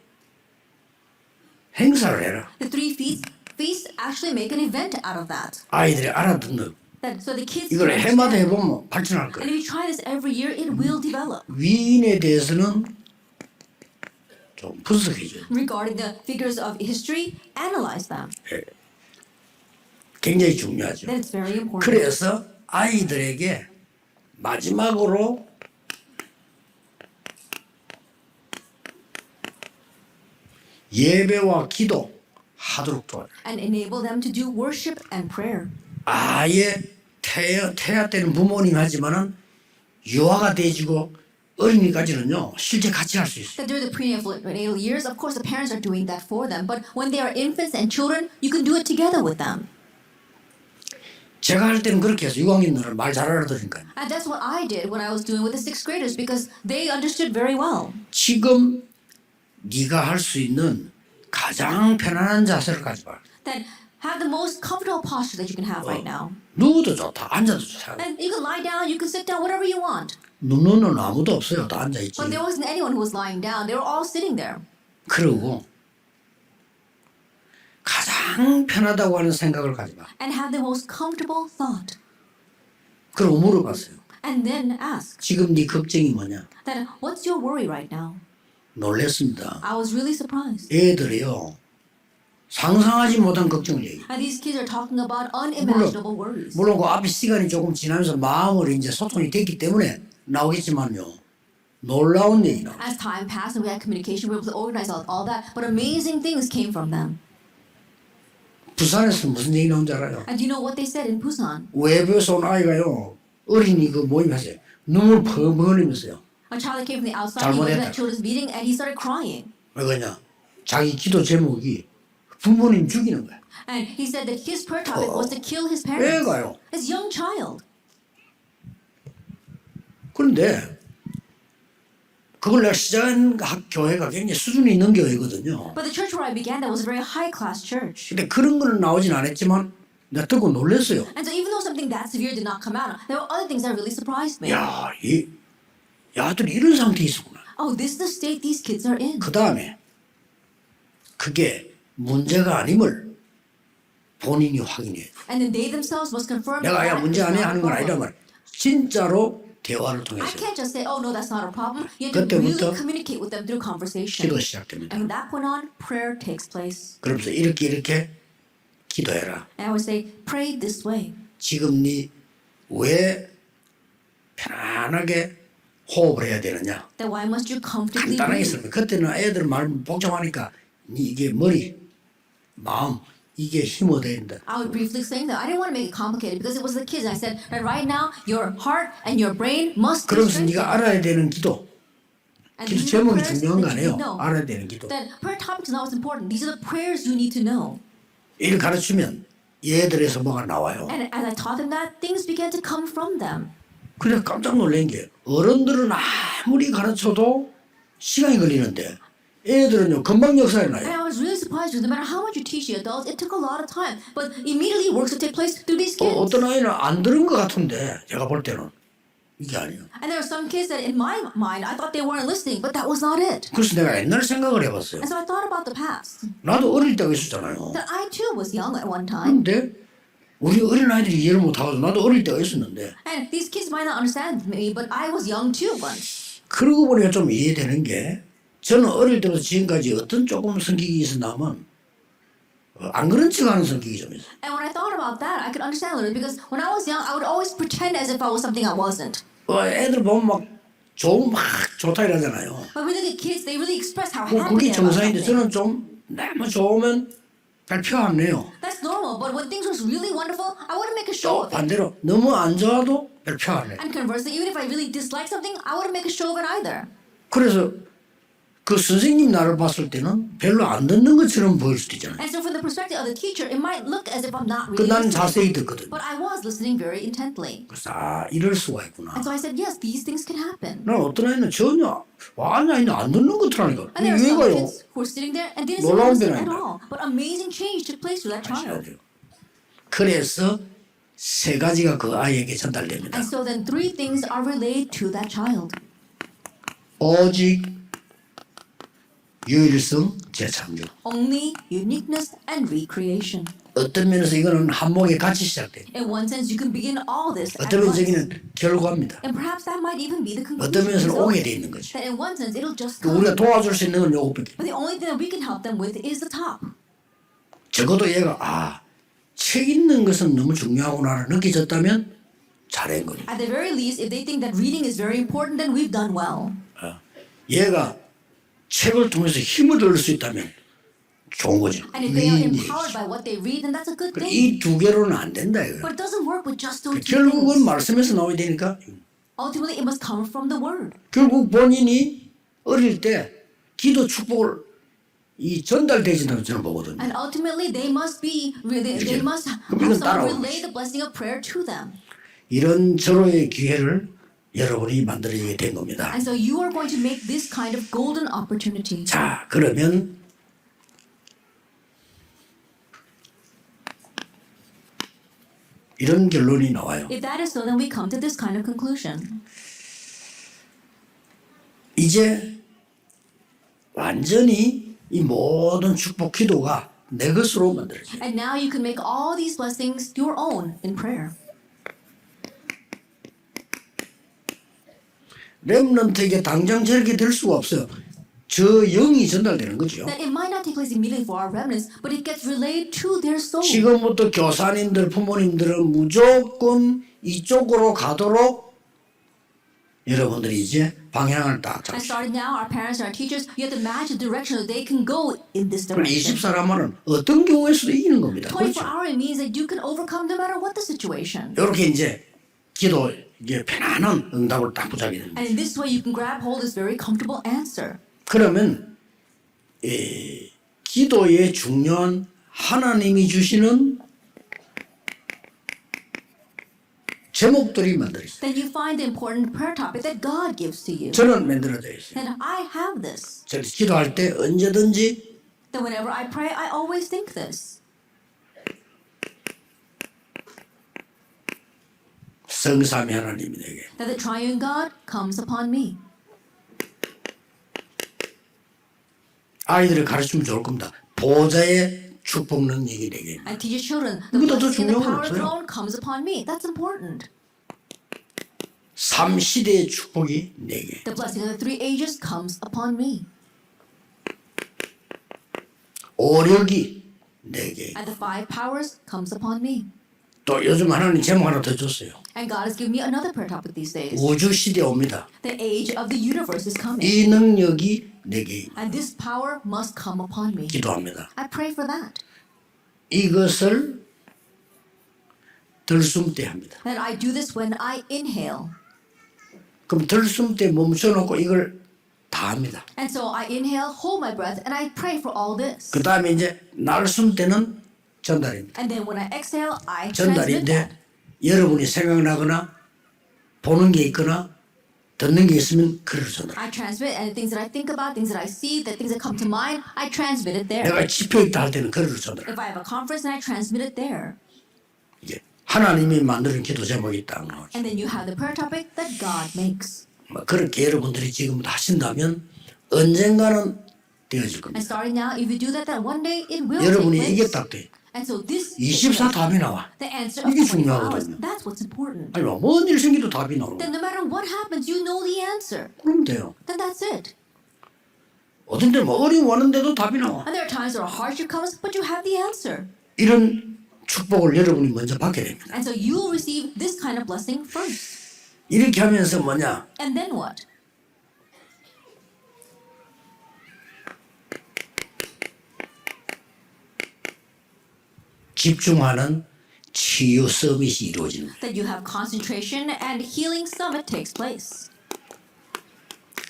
행사를 해라. The 3 feasts actually make an event out of that. 아이들이 알아듣는 So the kids 이걸 can 해마다 understand. 해보면 발전할 And 거예요. if you try this every year, it will develop. 위인에 대해서는 좀 분석해줘요. Regarding the figures of history, analyze them. 굉장히 중요하죠. Then it's very important. 그래서 아이들에게 마지막으로 예배와 기도 하도록 도와요. And enable them to do worship and prayer. 아예 태아 때는 부모님 하지만은 유아가 돼지고 어린이까지는요 실제 같이 할 수 있어요. That during the prenatal years, of course, the parents are doing that for them. But when they are infants and children, you can do it together with them. 제가 할 때는 그렇게 해서 6학년들은 말 잘 알아들으니까요. And that's what I did when I was doing with the 6th graders because they understood very well. 지금 네가 할 수 있는 가장 편안한 자세를 가져봐. That have the most comfortable posture that you can have right now. 누워도 좋다, 앉아도 좋다. And you can lie down, you can sit down, whatever you want. 누누는 아무도 없어요. 다 앉아 있지. But there wasn't anyone who was lying down. They were all sitting there. 그리고 가장 편하다고 하는 생각을 가져봐. And have the most comfortable thought. 그리고 물어봤어요. And then ask 지금 네 걱정이 뭐냐? that what's your worry right now? 놀랬습니다. I was really surprised. 애들이요 상상하지 못한 걱정을 얘기해요. And these kids are talking about unimaginable worries. 물론 그 앞에 시간이 조금 지나면서 마음으로 이제 소통이 됐기 때문에 나오겠지만요. 놀라운 얘기 나와요. As time passed and we had communication, we were able to organize all that. But amazing things came from them. 부산에서 무슨 얘기 나온 줄 알아요? And do you know what they said in Busan? 외부에서 온 아이가요. 어린이 그 모임하세요. 눈물 펑펑 흘리면서요. A child that came from the outside, he went to 잘못했다. that children's meeting and he started crying. 왜 그러냐? 자기 기도 제목이 부모님 죽이는 거야. And he said that his prayer topic was to kill his parents. 애가요. His young child. 그런데 그걸 내가 시작한 교회가 굉장히 수준이 있는 교회거든요. But the church where I began, that was a very high class church. 근데 그런 거는 나오진 않았지만 내가 듣고 놀랐어요. And so even though something that severe did not come out, there were other things that really surprised me. 야, 이 야들이 이런 상태에 있었구나. Oh, this is the state these kids are in. 그 다음에 그게 문제가 아님을 본인이 확인해야 돼. And then they themselves must confirm. 내가 야 that 문제 is 아니야 not 하는 a 건 아니란 problem. 말. 진짜로 대화를 I 통해서 can't just say, oh no, that's not a problem. You have to 그때부터 really communicate with them through conversation. 기도 시작됩니다. And from that point on, prayer takes place. 그러면서 이렇게 기도해라. And I would say, pray this way. 지금 니 왜 편안하게 호흡을 해야 되느냐? That why must you comfortably 간단하게 breathe? 설명. 그때는 애들 말 복잡하니까 니 이게 머리, 마음 이게 힘어야 된다. I would briefly explain that. I didn't want to make it complicated because it was the kids. And I said that right now, your heart and your brain must be 그러면서 strengthened. 네가 알아야 되는 기도. And 기도 these are the 제목이 prayers 중요한 거 that you 아니에요. need to know. 알아야 되는 기도. That prayer topic is not what's important. These are the prayers you need to know. 이를 가르치면 얘들에서 뭐가 나와요. And as I taught them that, things began to come from them. 그래 깜짝 놀란 게 어른들은 아무리 가르쳐도 시간이 걸리는데 애들은요 금방 역사에 And 나요. I was really surprised because no matter how much you teach the adults, it took a lot of time. But immediately works will take place through these kids. 어떤 아이는 안 들은 것 같은데 제가 볼 때는 이게 아니에요. And there are some kids that in my mind, I thought they weren't listening, but that was not it. 그래서 내가 옛날 생각을 해봤어요. And so I thought about the past. 나도 어릴 때가 있었잖아요. That I too was young at one time. 근데 우리 어린 아이들이 이해를 못하고 나도 어릴 때가 있었는데 And these kids might not understand me, but I was young too once. 그러고 보니까 좀 이해되는 게 저는 어릴 때부터 지금까지 어떤 조금 성격이 있었나면 안 그런 척하는 성격이 좀 있어요. And when I thought about that, I could understand a little bit because when I was young, I would always pretend as if I was something I wasn't. 애들 보면 막 좋다 이러잖아요. But when you look at kids, they really express how 뭐 그게 happy they are about 정상인데 something. 저는 좀 너무 좋으면 발표 안 해요. That's normal, but when things were really wonderful, I wouldn't make a 또 show of it. 반대로 너무 안 좋아도 발표 안 해요. And conversely, even if I really dislike something, I wouldn't make a show of it either. 그래서 그 선생님 나를 봤을 때는 별로 안 듣는 것처럼 보일 수도 있잖아요. And so from the perspective of the teacher, it might look as if I'm not 그 really 나는 listening. 자세히 듣거든요. But I was listening very intently. 그래서 이럴 수가 있구나. And so I said, yes, these things can happen. 난 어떤 애는 전혀 아니 안 듣는 것더라니까. And there are some 얘가요. kids who were sitting there and didn't 놀라운 listen 변화입니다. at all. But amazing change took place through that 아셔야 child. 돼요. 그래서 세 가지가 그 아이에게 전달됩니다. And so then three things are relayed to that child. 오직 유일성, 재창조. Only uniqueness and recreation. 어떤 면에서 이거는 한목에 같이 시작돼요. In one sense, you can begin all this at 어떤 면에서 once. 여기는 결과입니다. And perhaps that might even be the 어떤 conclusion. 면에서는 result. 오게 돼 있는 거죠. That in one sense, it'll just 그 come. 우리가 도와줄 수 있는 건 요것밖에. But the only thing that we can help them with is the top. 적어도 얘가 책 읽는 것은 너무 중요하구나를 느껴졌다면 잘한 거예요. At the very least, if they think that reading is very important, then we've done well. 얘가 책을 통해서 힘을 얻을 수 있다면 좋은 거죠. And if they are empowered by what they read, then that's a good thing. 이 두 개로는 안 된다 이거. But it doesn't work with just those two 결국은 things. 말씀에서 나와야 되니까 Ultimately, it must come from the word. 결국 본인이 어릴 때 기도 축복을 전달되진다고 저는 보거든요. And ultimately, they must be, they must 그럼 have 이건 someone 따라오는 relay the blessing of prayer to them. 이런 절호의 기회를 여러분이 만들어지게 된 겁니다. And so you are going to make this kind of golden opportunity. 자, 그러면 이런 결론이 나와요. If that is so, then we come to this kind of conclusion. 이제 완전히 이 모든 축복 기도가 내 것으로 만들어져요. And now you can make all these blessings your own in prayer. 렘넌트에게 당장 저렇게 될 수가 없어요. 저 영이 전달되는 거죠. That it might not take place immediately for our remnants, but it gets relayed to their soul. 지금부터 교사님들, 부모님들은 무조건 이쪽으로 가도록 여러분들이 이제 방향을 딱 And 잡으시죠. starting now, our parents and our teachers, you have to match the direction so they can go in this 그럼 direction. 24라면은 어떤 경우에서도 이기는 겁니다. 24 그렇죠? hour it means that you can overcome no matter what the situation. 이렇게 이제 기도 이게 편안한 응답을 딱 붙잡게 됩니다. And in this way, you can grab hold of this very comfortable answer. 그러면 기도의 중요한 하나님이 주시는 제목들이 만들어 있어요. then you find the important prayer topic that God gives to you. 저는 만들어져 있어요. And I have this. 저는 기도할 때 언제든지 That whenever I pray, I always think this. 성삼위 하나님이 내게 That the triune God comes upon me. 아이들을 가르치면 좋을 겁니다. 보좌의 축복 능력이 내게. I teach children the 이거보다 더 blessing and the 중요한 건 power of the 없어요. throne comes upon me. That's important. 3시대의 축복이 내게. The blessing of the 3 ages comes upon me. 오력이 내게. And the 5 powers comes upon me. 또 요즘 하나님 제목 하나 더 줬어요. And God has given me another prayer topic these days. 우주 시대 옵니다. The age of the universe is coming. 이 능력이 내게. And this power must come upon me. 기도합니다. I pray for that. 이것을 들숨 때 합니다. And I do this when I inhale. 그럼 들숨 때 멈춰놓고 이걸 다 합니다. And so I inhale, hold my breath, and I pray for all this. 그 다음에 이제 날숨 때는 전달입니다. And then when I exhale, I transmit 전달인데 that. 여러분이 생각나거나 보는 게 있거나 듣는 게 있으면 글을 전달. I transmit, and things that I think about, things that I see, the things that come to mind, I transmit it there. 내가 집회 있다 할 때는 글을 전달. If I have a conference, then I transmit it there. 이게 하나님이 만드는 기도 제목이 딱 나오죠. And then you have the prayer topic that God makes. 뭐 그렇게 여러분들이 지금부터 하신다면 언젠가는 되어질 And 겁니다. starting now, if you do that, then one day it will 여러분이 take 이게 place. 딱 돼. And so this 24 답이 나와. the answer of 이게 24 hours. 중요하거든요. That's what's important. 아니 뭔일 생기도 답이 나오는 Then 거야. no matter what happens, you know the answer. 그러면 돼요. Then that's it. 어떤 때는 뭐 어려움 왔는데도 답이 나와. And there are times there are hardship comes, but you have the answer. 이런 축복을 여러분이 먼저 받게 됩니다. And so you will receive this kind of blessing first. 이렇게 하면서 뭐냐? And then what? 집중하는 치유 서밋이 이루어지는 거예요. That you have concentration and healing summit takes place.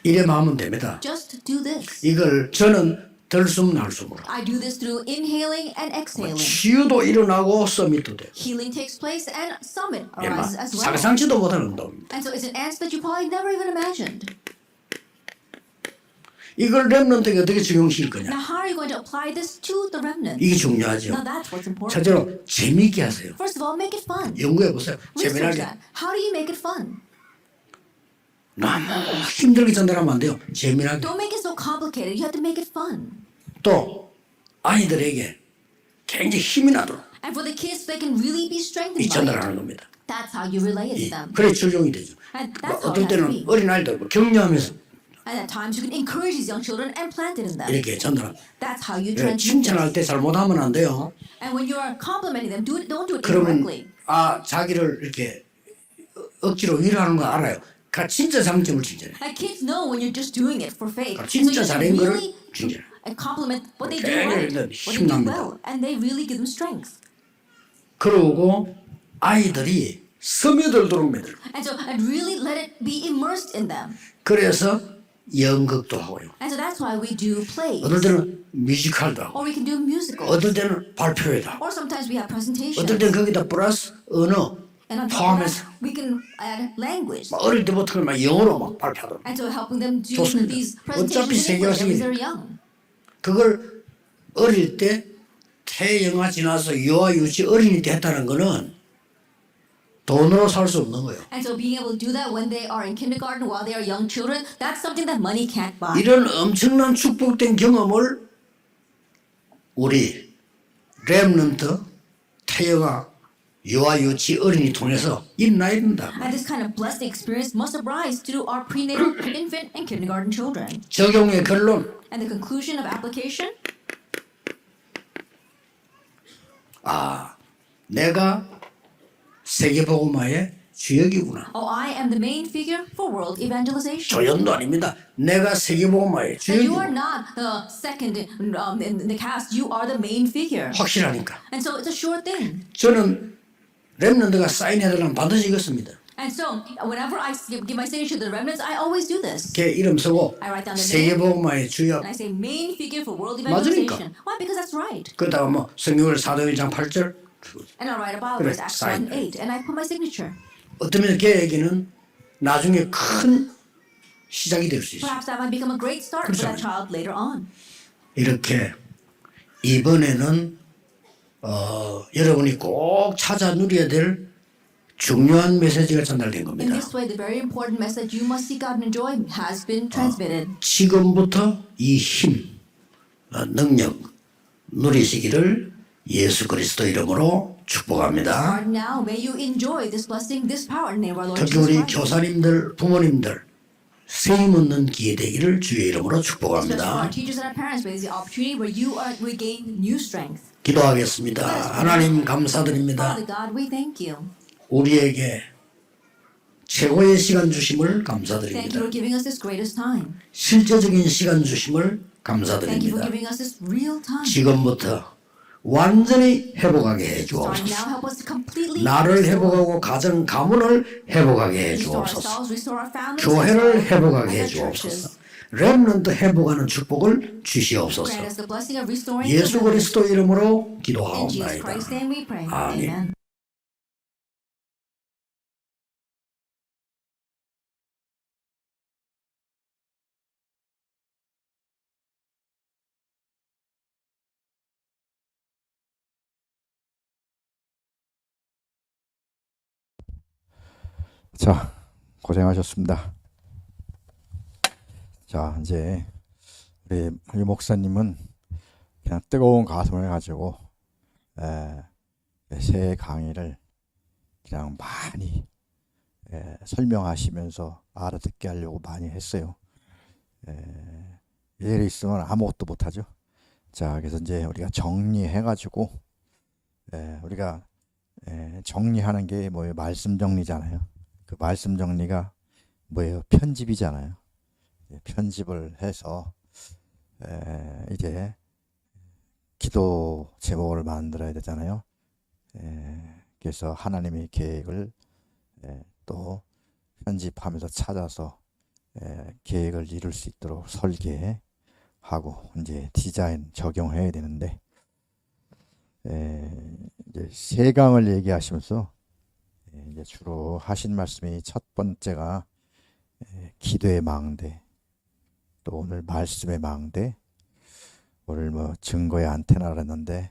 이래만 하면 됩니다. Just do this. 이걸 저는 들숨 날숨으로. I do this through inhaling and exhaling. 치유도 일어나고 서밋도 돼요. Healing takes place and summit 예, 막 arises as well. 상상치도 못하는 운동입니다. And so it's an answer that you probably never even imagined. 이걸 렘넌트에게 어떻게 적용시킬 거냐? Now, how are you going to apply this to the remnant? 이게 중요하죠. Now, that's what's important. 첫째로 재미있게 하세요. First of all, make it fun. 연구해 보세요. Research 재미나게. that. How do you make it fun? 너무 힘들게 전달하면 안 돼요. 재미나게. Don't make it so complicated. You have to make it fun. 또 아이들에게 굉장히 힘이 나도록 And for the kids, they can really be strengthened 이 by 전달하는 it. 겁니다. That's how you relay it to them. 그래 적용이 되죠. And 뭐 that's how 어떤 it has to 때는 be. 어린 아이들 뭐 격려하면서 And at times, you can encourage these young children and plant it in them. 이렇게 전달합니다. That's how you 예, transmit 칭찬할 this. 때 잘못하면 안 돼요. And when you are complimenting them, don't do it 그러면 incorrectly. 자기를 이렇게 억지로 위로하는 거 알아요. 그 진짜 장점을 칭찬해. And kids know when you're just doing it for faith. 아, And so 진짜 you 잘한 거를 really 칭찬해. compliment what they do 굉장히 right, what they do 힘납니다. well, and they really give them strength. 그러고 아이들이 스며들도록 만들고 And really let it be immersed in them. 그래서 연극도 하고요. And so that's why we do plays. 어떨 때는 뮤지컬도 하고 Or we can do musicals. 어떨 때는 발표회도 하고 Or sometimes we have presentations. 어떨 때는 거기다 플러스 언어 And on top of 포함해서 that, we can add language. 막 어릴 때부터 막 영어로 막 발표하더라고요. And so helping them do 좋습니다. these 어차피 presentations in English 세계화성이 as they're young. 그걸 어릴 때 태영아 지나서 유아 유치 어린이 때 했다는 거는 돈으로 살 수 없는 거예요. And so being able to do that when they are in kindergarten, while they are young children, that's something that money can't buy. 이런 엄청난 축복된 경험을 우리 렘넌트 태영아 유아 유치 어린이 통해서 일어나야 된다. And this kind of blessed experience must arise to our prenatal, infant, and kindergarten children. 적용의 결론. And the conclusion of application, 내가 세계복음화의 주역이구나. oh, I am the main figure for world evangelization. 조연도 아닙니다. 내가 세계복음화의 And you are 주역이구나. not the second in the cast, you are the main figure. 확실하니까. And so it's a sure thing. 저는 렘넌트가 사인해달라면 반드시 이겼습니다. And so whenever I give my signature to the remnants, I always do this. 걔 이름 쓰고 I write down the name. 세계복음화의 주역. And I say main figure for world 맞으니까. evangelization. Why? Because that's right. 그러다가 뭐 성경을 사도행전 8절. And I write about 그래, it, Acts sign. 1:8, and I put my signature. 어떤 면에서 걔에게는 나중에 큰 시작이 될 수 있어요. Perhaps that might become a great start for that child later on. 이렇게 이번에는 여러분이 꼭 찾아 누려야 될 중요한 메시지가 전달된 In 겁니다. this way, the very important message you must seek out and enjoy has been transmitted. 지금부터 이 힘, 능력 누리시기를 예수 그리스도 이름으로 축복합니다. Start now, may you enjoy this blessing, this power in the name of our Lord 특히 Jesus 우리 Christ. 교사님들, 부모님들 세임 얻는 기회 되기를 주의 이름으로 Especially for our 축복합니다. teachers and our parents, may this be the opportunity where you regain new strength. 기도하겠습니다. 하나님 감사드립니다. Father God, we thank you. 우리에게 최고의 시간 주심을 Thank you 감사드립니다. for giving us this greatest time. 실제적인 시간 주심을 Thank you for 감사드립니다. giving us this real time. 지금부터 완전히 회복하게 해 Starting 주옵소서. now, help us to completely 나를 restore. 회복하고 가정 가문을 회복하게 해 Restore 주옵소서. ourselves, restore our families, 교회를 restore 회복하게 해 our churches. 주옵소서. 렘넌트 회복하는 축복을 Grant 주시옵소서. us the blessing of restoring 예수 the remnant. 그리스도 이름으로 In Jesus 기도하옵나이다. Christ's name we pray. 아멘. Amen. 자, 고생하셨습니다. 자, 이제 우리 목사님은 그냥 뜨거운 가슴을 가지고 새 강의를 그냥 많이 설명하시면서 알아듣게 하려고 많이 했어요. 예를 있으면 아무것도 못하죠. 자, 그래서 이제 우리가 정리해가지고 우리가 정리하는 게 뭐예요? 말씀 정리잖아요. 그 말씀 정리가 뭐예요? 편집이잖아요. 편집을 해서 이제 기도 제목을 만들어야 되잖아요. 그래서 하나님의 계획을 또 편집하면서 찾아서 계획을 이룰 수 있도록 설계하고 이제 디자인 적용해야 되는데 이제 세 강을 얘기하시면서 이제 주로 하신 말씀이 첫 번째가 기도의 망대, 또 오늘 말씀의 망대, 오늘 뭐 증거의 안테나를 했는데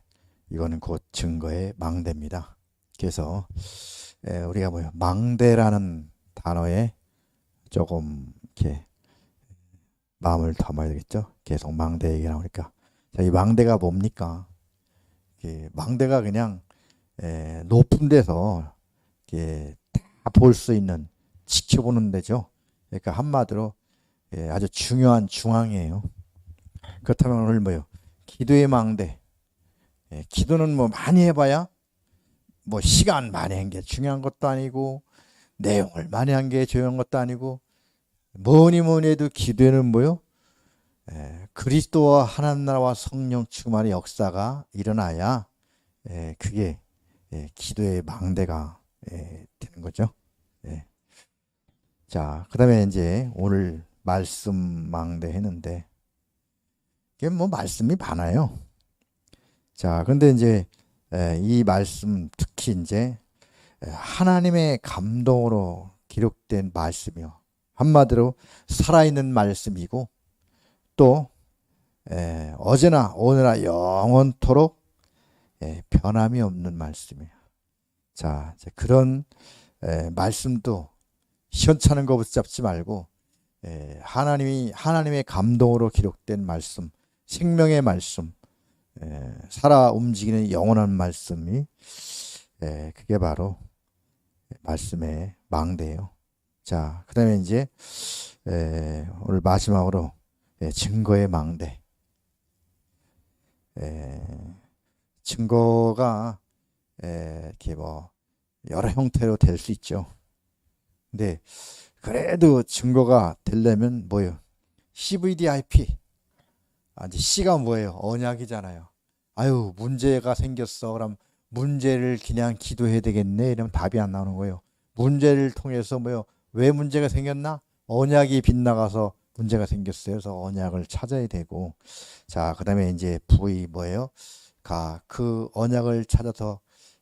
이거는 곧 증거의 망대입니다. 그래서 우리가 뭐요? 망대라는 단어에 조금 이렇게 마음을 담아야 되겠죠. 계속 망대 얘기 나오니까. 자, 이 망대가 뭡니까? 망대가 그냥 높은 데서 다 볼 수 있는, 지켜보는 데죠. 그러니까 한마디로 아주 중요한 중앙이에요. 그렇다면 오늘 뭐요? 기도의 망대. 기도는 뭐 많이 해봐야 뭐 시간 많이 한 게 중요한 것도 아니고 내용을 많이 한 게 중요한 것도 아니고 뭐니 해도 기도에는 뭐요? 그리스도와 하나님 나라와 성령 충만의 역사가 일어나야 그게 기도의 망대가 되는 거죠. 자, 그 다음에 이제 오늘 말씀 망대 했는데 이게 뭐 말씀이 많아요. 자, 근데 이제 이 말씀 특히 이제 하나님의 감동으로 기록된 말씀이요. 한마디로 살아있는 말씀이고 또 어제나 오늘나 영원토록 변함이 없는 말씀이에요. 자, 이제 그런 말씀도 시원찮은 거 붙잡지 말고 하나님의 감동으로 기록된 말씀, 생명의 말씀, 살아 움직이는 영원한 말씀이 그게 바로 말씀의 망대예요. 자, 그 다음에 이제 오늘 마지막으로 증거의 망대. 증거가 이렇게 뭐 여러 형태로 될 수 있죠. 근데 그래도 증거가 되려면 뭐예요? CVDIP. 이제 C가 뭐예요? 언약이잖아요. 아유, 문제가 생겼어. 그럼 문제를 그냥 기도해야 되겠네. 이러면 답이 안 나오는 거예요. 문제를 통해서 뭐예요? 왜 문제가 생겼나? 언약이 빗나가서 문제가 생겼어요. 그래서 언약을 찾아야 되고. 자, 그 다음에 이제 V 뭐예요? 그 언약을 찾아서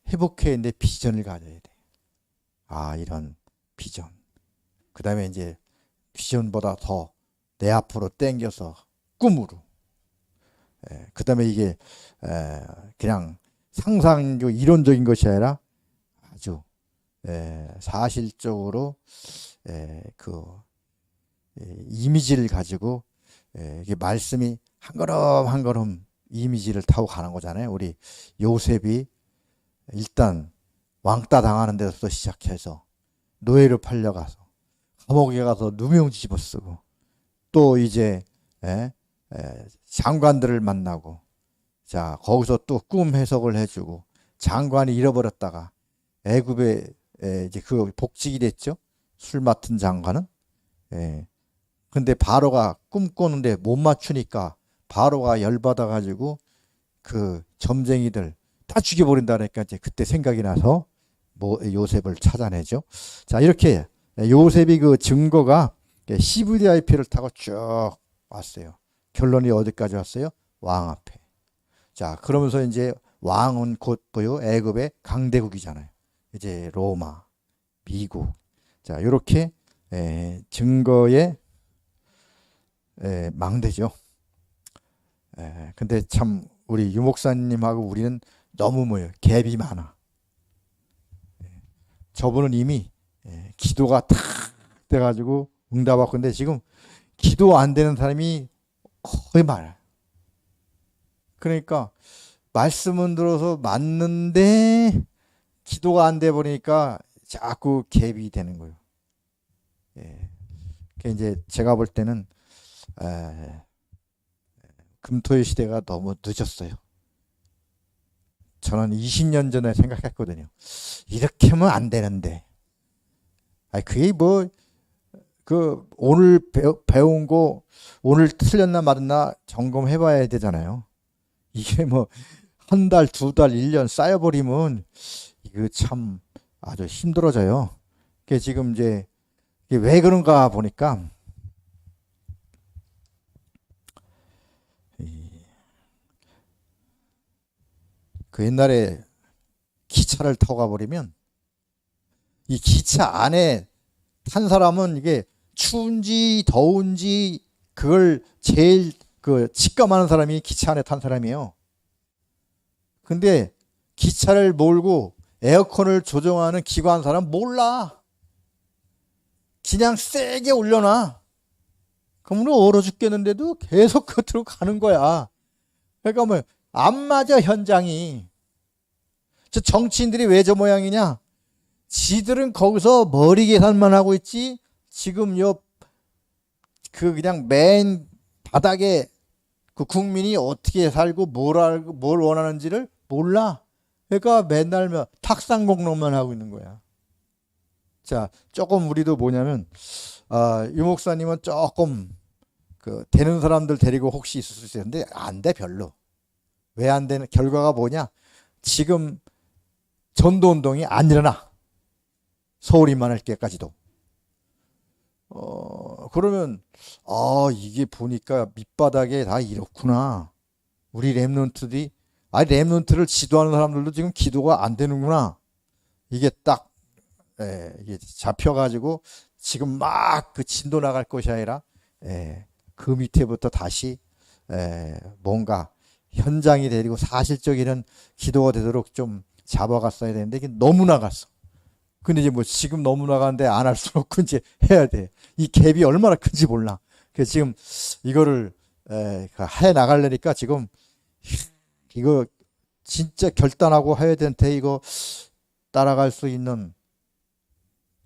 회복해야 되는데 비전을 가져야 돼. 이런 비전. 그 다음에 이제 비전보다 더 내 앞으로 당겨서 꿈으로. 그 다음에 이게 그냥 상상적 이론적인 것이 아니라 아주 사실적으로 그 이미지를 가지고 이게 말씀이 한 걸음 한 걸음 이미지를 타고 가는 거잖아요. 우리 요셉이 일단 왕따 당하는 데서부터 시작해서 노예로 팔려가서 감옥에 가서 누명 집어쓰고 또 이제 장관들을 만나고 자 거기서 또 꿈 해석을 해주고 장관이 잃어버렸다가 애굽에 이제 그 복직이 됐죠. 술 맡은 장관은. 근데 바로가 꿈꾸는데 못 맞추니까 바로가 열받아 가지고 그 점쟁이들 다 죽여버린다니까 이제 그때 생각이 나서 요셉을 찾아내죠. 자 이렇게 요셉이 그 증거가 CVDIP를 타고 쭉 왔어요. 결론이 어디까지 왔어요? 왕 앞에. 자 그러면서 이제 왕은 곧 뭐요? 애굽의 강대국이잖아요. 이제 로마, 미국. 자 이렇게 증거의 망대죠. 근데 참 우리 유목사님하고 우리는 너무 뭐예요? 갭이 많아. 저분은 이미 기도가 탁 돼가지고 응답받고 근데 지금 기도 안 되는 사람이 거의 많아요. 그러니까 말씀은 들어서 맞는데 기도가 안 돼 버리니까 자꾸 갭이 되는 거예요. 이제 제가 볼 때는 금토일 시대가 너무 늦었어요. 저는 20년 전에 생각했거든요. 이렇게 하면 안 되는데. 그게 뭐, 오늘 배운 거, 오늘 틀렸나 맞았나 점검해 봐야 되잖아요. 이게 뭐, 한 달, 두 달, 1년 쌓여버리면, 이거 참 아주 힘들어져요. 그게 지금 이제, 왜 그런가 보니까, 그 옛날에 기차를 타고 가버리면 이 기차 안에 탄 사람은 이게 추운지 더운지 그걸 제일 직감하는 사람이 기차 안에 탄 사람이에요. 근데 기차를 몰고 에어컨을 조정하는 기관 사람 몰라. 그냥 세게 올려놔. 그러면 얼어 죽겠는데도 계속 겉으로 가는 거야. 그러니까 뭐 안 맞아 현장이. 저 정치인들이 왜 저 모양이냐? 지들은 거기서 머리 계산만 하고 있지 지금 그냥 맨 바닥에 그 국민이 어떻게 살고 뭘 원하는지를 몰라. 그러니까 맨날 탁상공론만 하고 있는 거야. 자, 조금 우리도 뭐냐면 유 목사님은 조금 되는 사람들 데리고 혹시 있을 수 있는데 안 돼 별로. 왜 안 되는 결과가 뭐냐? 지금 전도운동이 안 일어나. 서울 임만할 때까지도. 그러면 이게 보니까 밑바닥에 다 이렇구나. 우리 랩런트들이 랩런트를 지도하는 사람들도 지금 기도가 안 되는구나. 이게 딱 이게 잡혀가지고 지금 막 그 진도 나갈 것이 아니라 그 밑에부터 다시 뭔가 현장이 되고 사실적인 기도가 되도록 좀 잡아갔어야 되는데 이게 너무 나갔어. 근데 이제 뭐 지금 너무 나가는데 안 할 수 없고 이제 해야 돼. 이 갭이 얼마나 큰지 몰라. 그래서 지금 이거를 해 나가려니까 지금 이거 진짜 결단하고 해야 되는데 이거 따라갈 수 있는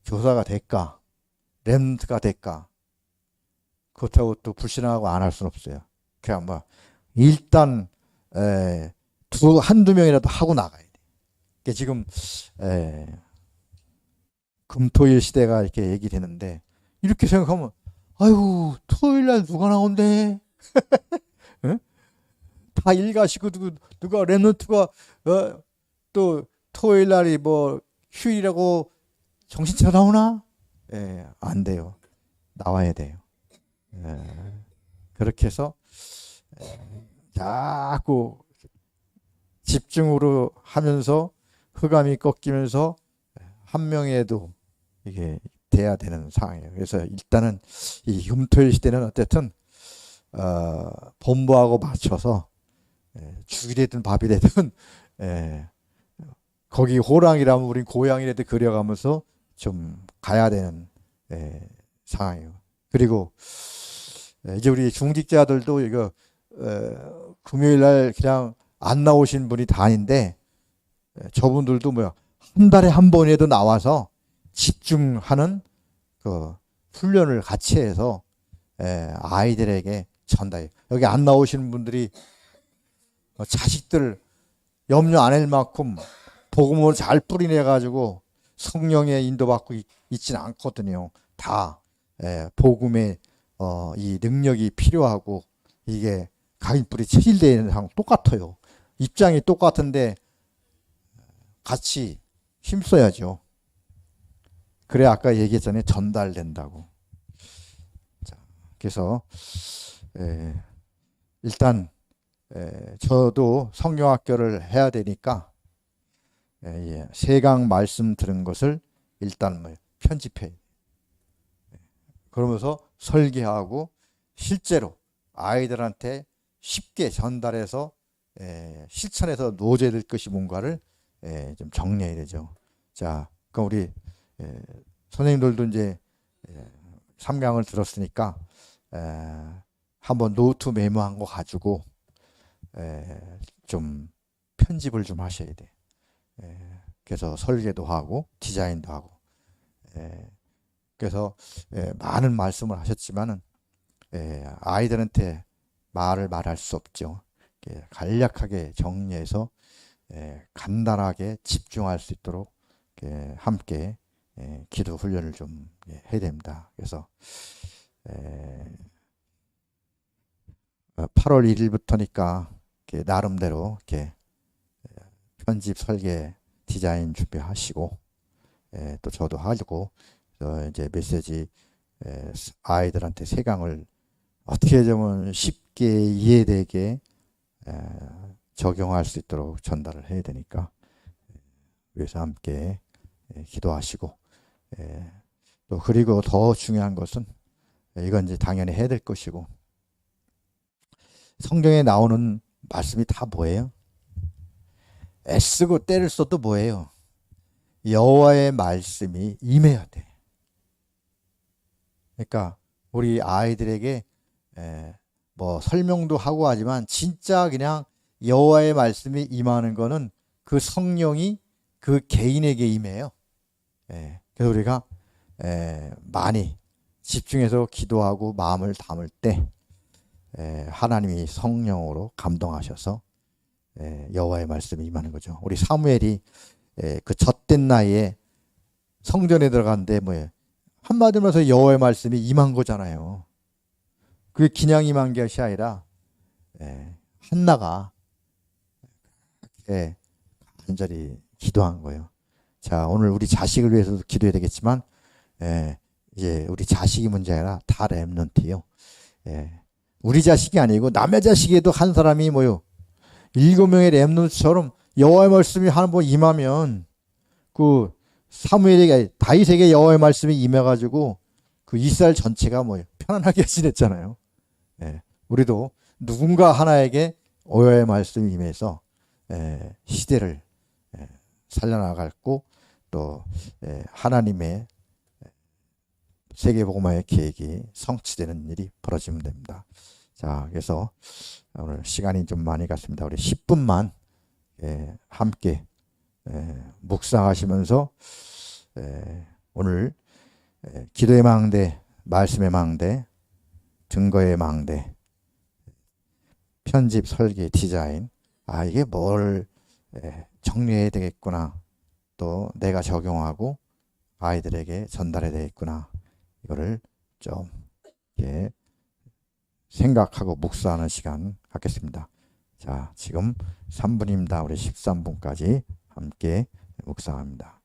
교사가 될까? 렘트가 될까? 그렇다고 또 불신하고 안 할 수는 없어요. 그냥 뭐 일단 한두 명이라도 하고 나가야 돼. 그러니까 지금 금토일 시대가 이렇게 얘기 되는데 이렇게 생각하면 아유 토요일 날 누가 나온대? 다 일가시고 누가 랩런트가 또 토요일 날이 뭐 휴일이라고 정신 차려 나오나? 안 돼요. 나와야 돼요. 그렇게 해서 자꾸 집중으로 하면서 흑암이 꺾이면서 한 명에도 이게 돼야 되는 상황이에요. 그래서 일단은 이 금토일 시대는 어쨌든 본부하고 맞춰서 죽이 되든 밥이 되든 거기 호랑이라면 우린 고양이라도 그려가면서 좀 가야 되는 상황이에요. 그리고 이제 우리 중직자들도 이거 금요일 날 그냥 안 나오신 분이 다 아닌데 저분들도 뭐야 한 달에 한 번이라도 나와서 집중하는 그 훈련을 같이 해서 아이들에게 전달해. 여기 안 나오시는 분들이 자식들 염려 안 할 만큼 복음을 잘 뿌리내 가지고 성령의 인도받고 있지는 않거든요. 다 복음의 이 능력이 필요하고 이게 가인뿔이 체질되는 상 똑같아요. 입장이 똑같은데 같이 힘써야죠. 그래 아까 얘기했잖아요. 전달된다고. 자, 그래서 일단 저도 성경학교를 해야 되니까 세강 말씀 들은 것을 일단 뭐 편집해. 그러면서 설계하고 실제로 아이들한테 쉽게 전달해서 실천해서 노제될 것이 뭔가를 좀 정리해야 되죠. 자, 그럼 우리 선생님들도 이제 3강을 들었으니까 한번 노트 메모한 거 가지고 좀 편집을 좀 하셔야 돼. 그래서 설계도 하고 디자인도 하고. 그래서 많은 말씀을 하셨지만은 아이들한테 말을 말할 수 없죠. 간략하게 정리해서 간단하게 집중할 수 있도록 함께 기도 훈련을 좀 해야 됩니다. 그래서 8월 1일부터니까 나름대로 이렇게 편집 설계 디자인 준비하시고 또 저도 하고 이제 메시지 아이들한테 세강을 어떻게 좀 쉽게 이해되게 적용할 수 있도록 전달을 해야 되니까 그래서 함께 기도하시고 또 그리고 더 중요한 것은 이건 이제 당연히 해야 될 것이고 성경에 나오는 말씀이 다 뭐예요? 애쓰고 때를 써도 뭐예요? 여호와의 말씀이 임해야 돼. 그러니까 우리 아이들에게 뭐 설명도 하고 하지만 진짜 그냥 여호와의 말씀이 임하는 거는 그 성령이 그 개인에게 임해요. 그래서 우리가 많이 집중해서 기도하고 마음을 담을 때 하나님이 성령으로 감동하셔서 여호와의 말씀이 임하는 거죠. 우리 사무엘이 그 젖된 나이에 성전에 들어갔는데 뭐예요? 한마디로 해서 여호와의 말씀이 임한 거잖아요. 그게 그냥 임한 것이 아니라 한나가 간절히 기도한 거예요. 자, 오늘 우리 자식을 위해서도 기도해야 되겠지만 이제 우리 자식이 문제가 아니라 다 렘넌트예요. 우리 자식이 아니고 남의 자식에도 한 사람이 뭐요? 7명의 렘넌트처럼 여호와의 말씀이 한 번 임하면 그 사무엘에게 다윗에게 여호와의 말씀이 임해가지고 그 이스라엘 전체가 뭐예요? 편안하게 지냈잖아요. 우리도 누군가 하나에게 여호와의 말씀이 임해서 시대를 살려나갈고 또 하나님의 세계복음화의 계획이 성취되는 일이 벌어지면 됩니다. 자, 그래서 오늘 시간이 좀 많이 갔습니다. 우리 10분만 함께 묵상하시면서 오늘 기도의 망대, 말씀의 망대, 증거의 망대, 편집, 설계, 디자인 이게 뭘 정리해야 되겠구나 또 내가 적용하고 아이들에게 전달해야 되겠구나 이거를 좀 이렇게 생각하고 묵상하는 시간 갖겠습니다. 자, 지금 3분입니다. 우리 13분까지 함께 묵상합니다.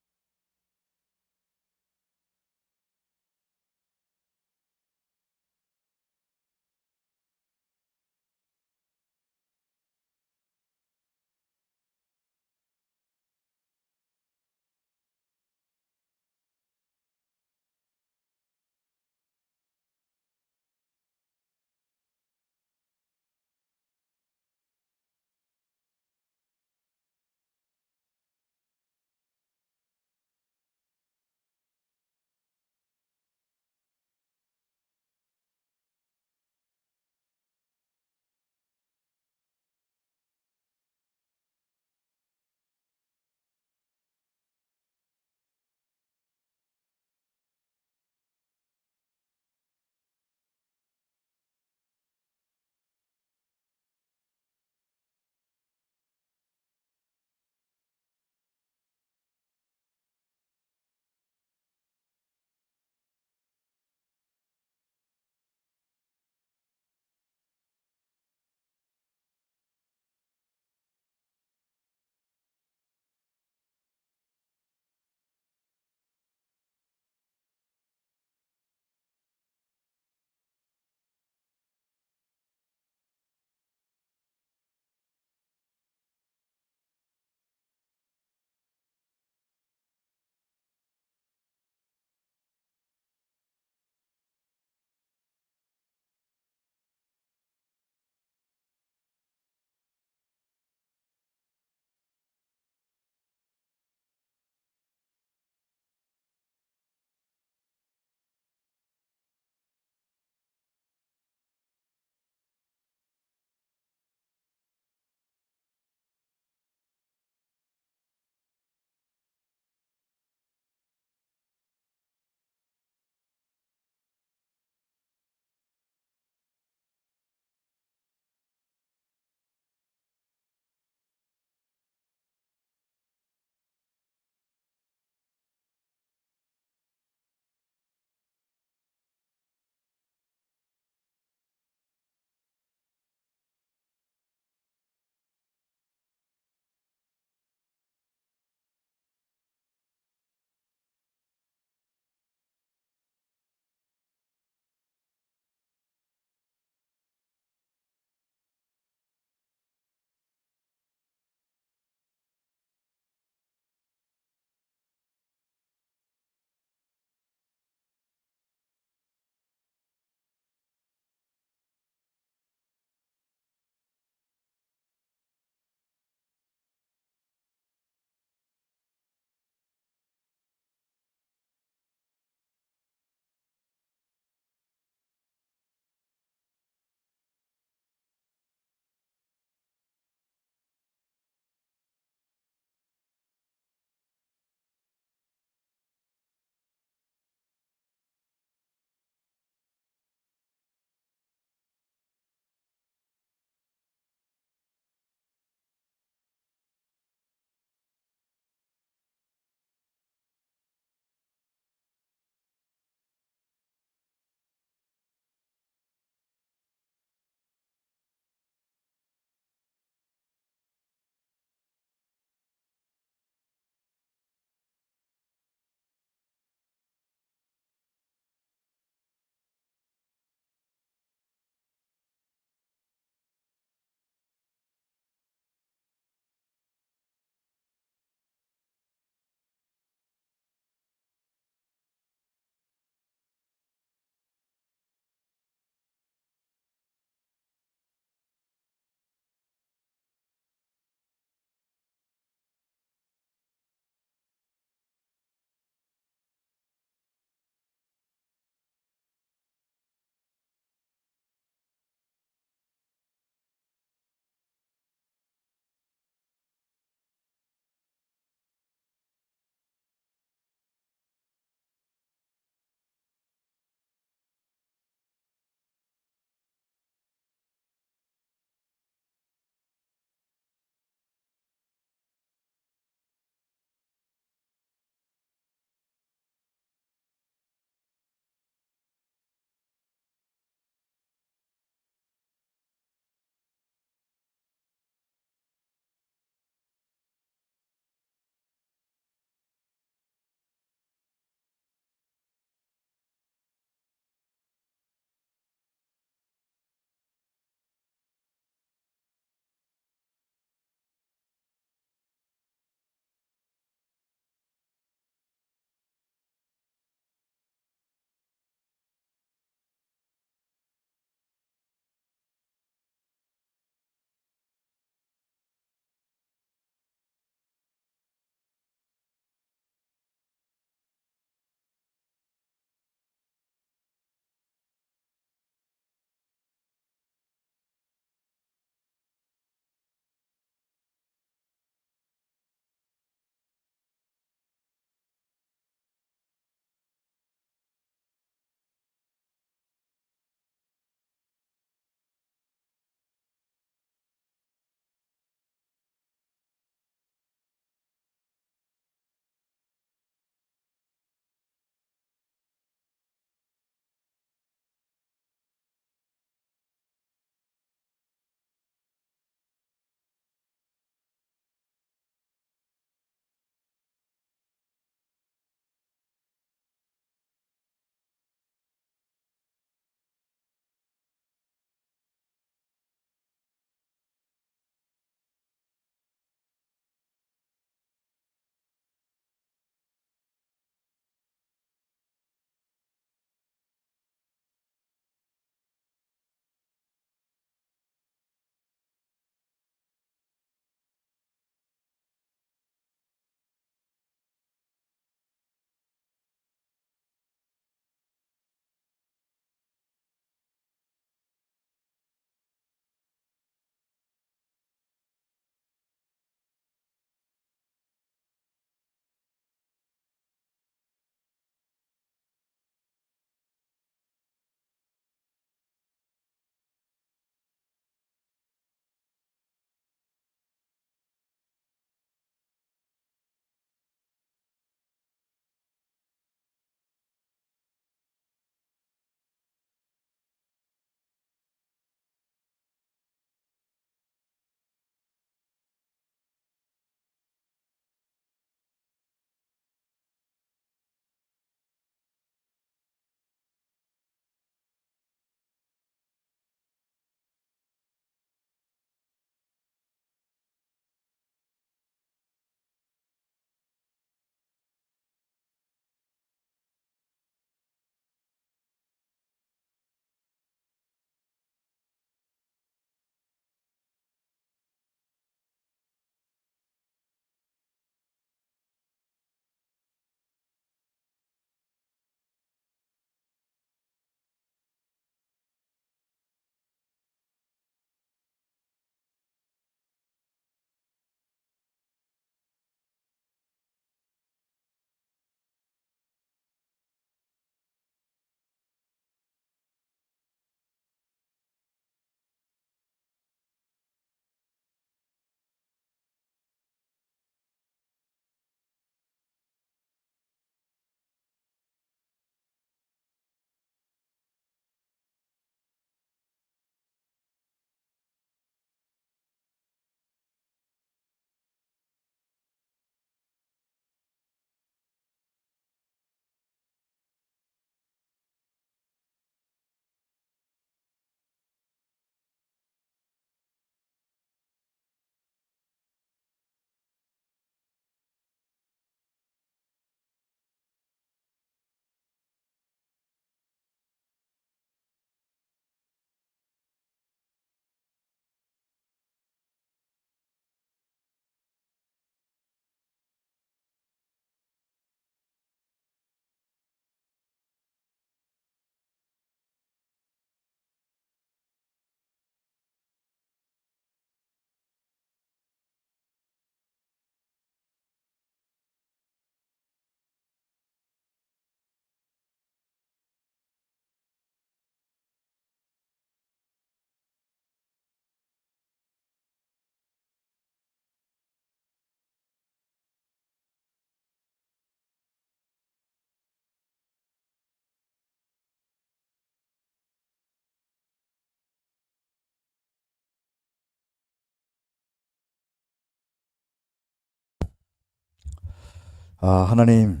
하나님,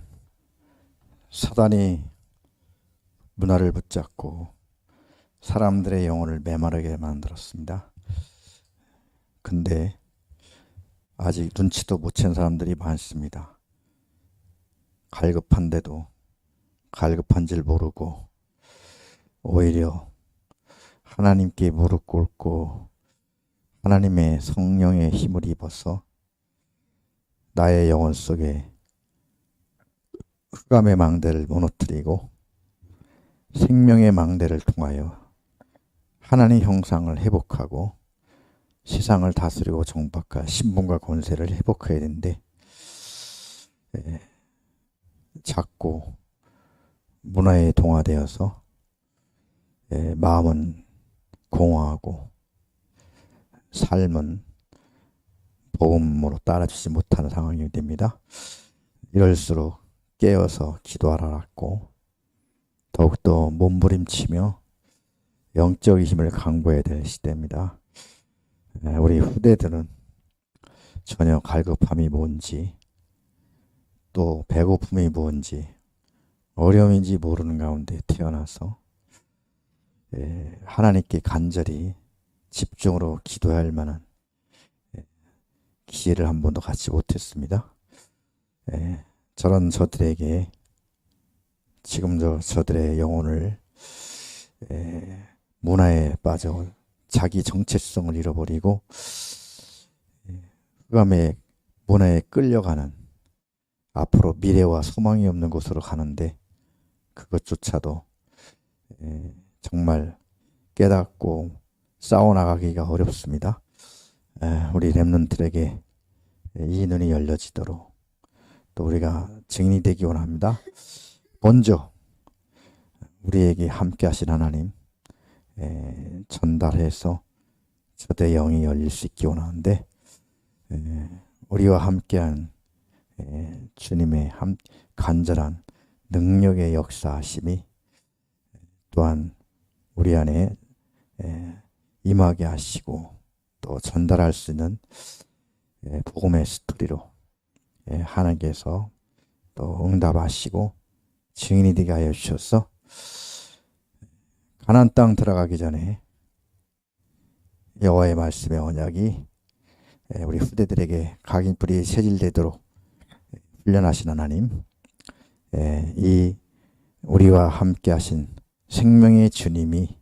사단이 문화를 붙잡고 사람들의 영혼을 메마르게 만들었습니다. 근데 아직 눈치도 못 챈 사람들이 많습니다. 갈급한데도 갈급한 줄 모르고 오히려 하나님께 무릎 꿇고 하나님의 성령의 힘을 입어서 나의 영혼 속에 흑암의 망대를 무너뜨리고 생명의 망대를 통하여 하나님 형상을 회복하고 세상을 다스리고 정박할 신분과 권세를 회복해야 되는데 자꾸 문화에 동화되어서 마음은 공허하고 삶은 복음으로 따라주지 못하는 상황이 됩니다. 이럴수록 깨어서 기도하라고 더욱더 몸부림치며 영적인 힘을 강구해야 될 시대입니다. 우리 후대들은 전혀 갈급함이 뭔지 또 배고픔이 뭔지 어려움인지 모르는 가운데 태어나서 하나님께 간절히 집중으로 기도할 만한 기회를 한 번도 갖지 못했습니다. 저런 저들에게 지금 저들의 영혼을 문화에 빠져 자기 정체성을 잃어버리고 흑암의 문화에 끌려가는 앞으로 미래와 소망이 없는 곳으로 가는데 그것조차도 정말 깨닫고 싸워나가기가 어렵습니다. 우리 렘넌트들에게 이 눈이 열려지도록 또 우리가 증인이 되기 원합니다. 먼저 우리에게 함께 하신 하나님 전달해서 저들의 영이 열릴 수 있기 원하는데 우리와 함께한 주님의 간절한 능력의 역사하심이 또한 우리 안에 임하게 하시고 또 전달할 수 있는 복음의 스토리로 하나님께서 또 응답하시고 증인이 되게 하여 주셔서 가나안 땅 들어가기 전에 여호와의 말씀의 언약이 우리 후대들에게 각인뿌리 체질되도록 훈련하신 하나님, 이 우리와 함께 하신 생명의 주님이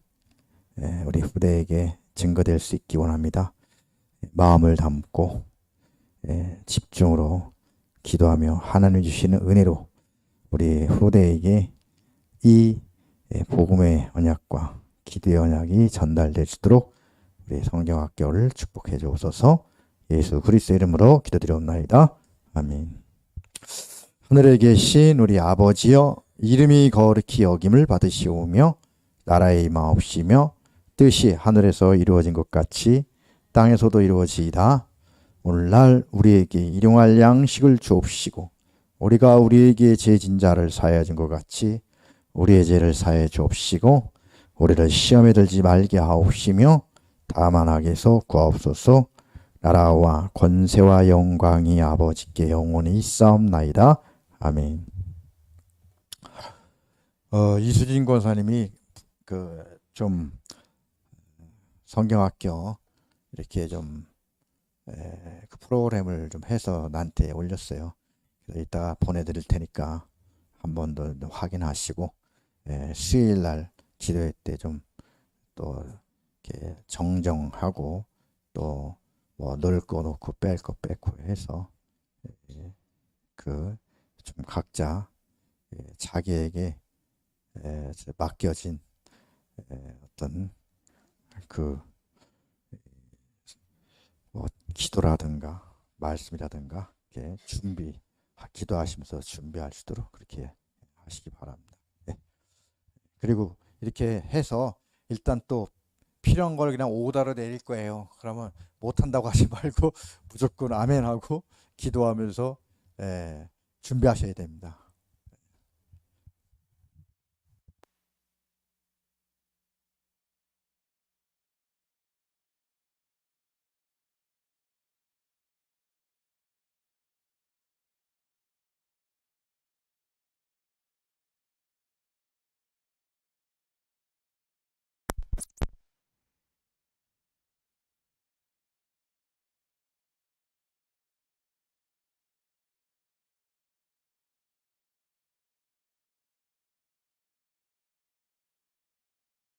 우리 후대에게 증거될 수 있기 원합니다. 마음을 담고 집중으로 기도하며 하나님 주시는 은혜로 우리 후대에게 이 복음의 언약과 기도의 언약이 전달될 수 있도록 우리 성경학교를 축복해 주옵소서. 예수 그리스도 이름으로 기도드리옵나이다. 아멘. 하늘에 계신 우리 아버지여, 이름이 거룩히 여김을 받으시오며 나라의 임하옵시며 뜻이 하늘에서 이루어진 것 같이 땅에서도 이루어지이다. 오늘날 우리에게 일용할 양식을 주옵시고 우리가 우리에게 죄진 자를 사하여 준 것 같이 우리의 죄를 사하여 주옵시고 우리를 시험에 들지 말게 하옵시며 다만 악에서 구하옵소서. 나라와 권세와 영광이 아버지께 영원히 있사옵나이다. 아멘. 이수진 권사님이 좀 성경학교 이렇게 좀 그 프로그램을 좀 해서 나한테 올렸어요. 그래서 이따가 보내드릴 테니까 한 번 더 확인하시고 수요일 날 기도회 때 좀 또 이렇게 정정하고 또 뭐 넣을 거 넣고 뺄 거 빼고 해서 그 좀 각자 자기에게 맡겨진 어떤 그 뭐 기도라든가 말씀이라든가 이렇게 기도하시면서 준비할 수 있도록 그렇게 하시기 바랍니다. 그리고 이렇게 해서 일단 또 필요한 걸 그냥 오더로 내릴 거예요. 그러면 못한다고 하지 말고 무조건 아멘하고 기도하면서 준비하셔야 됩니다.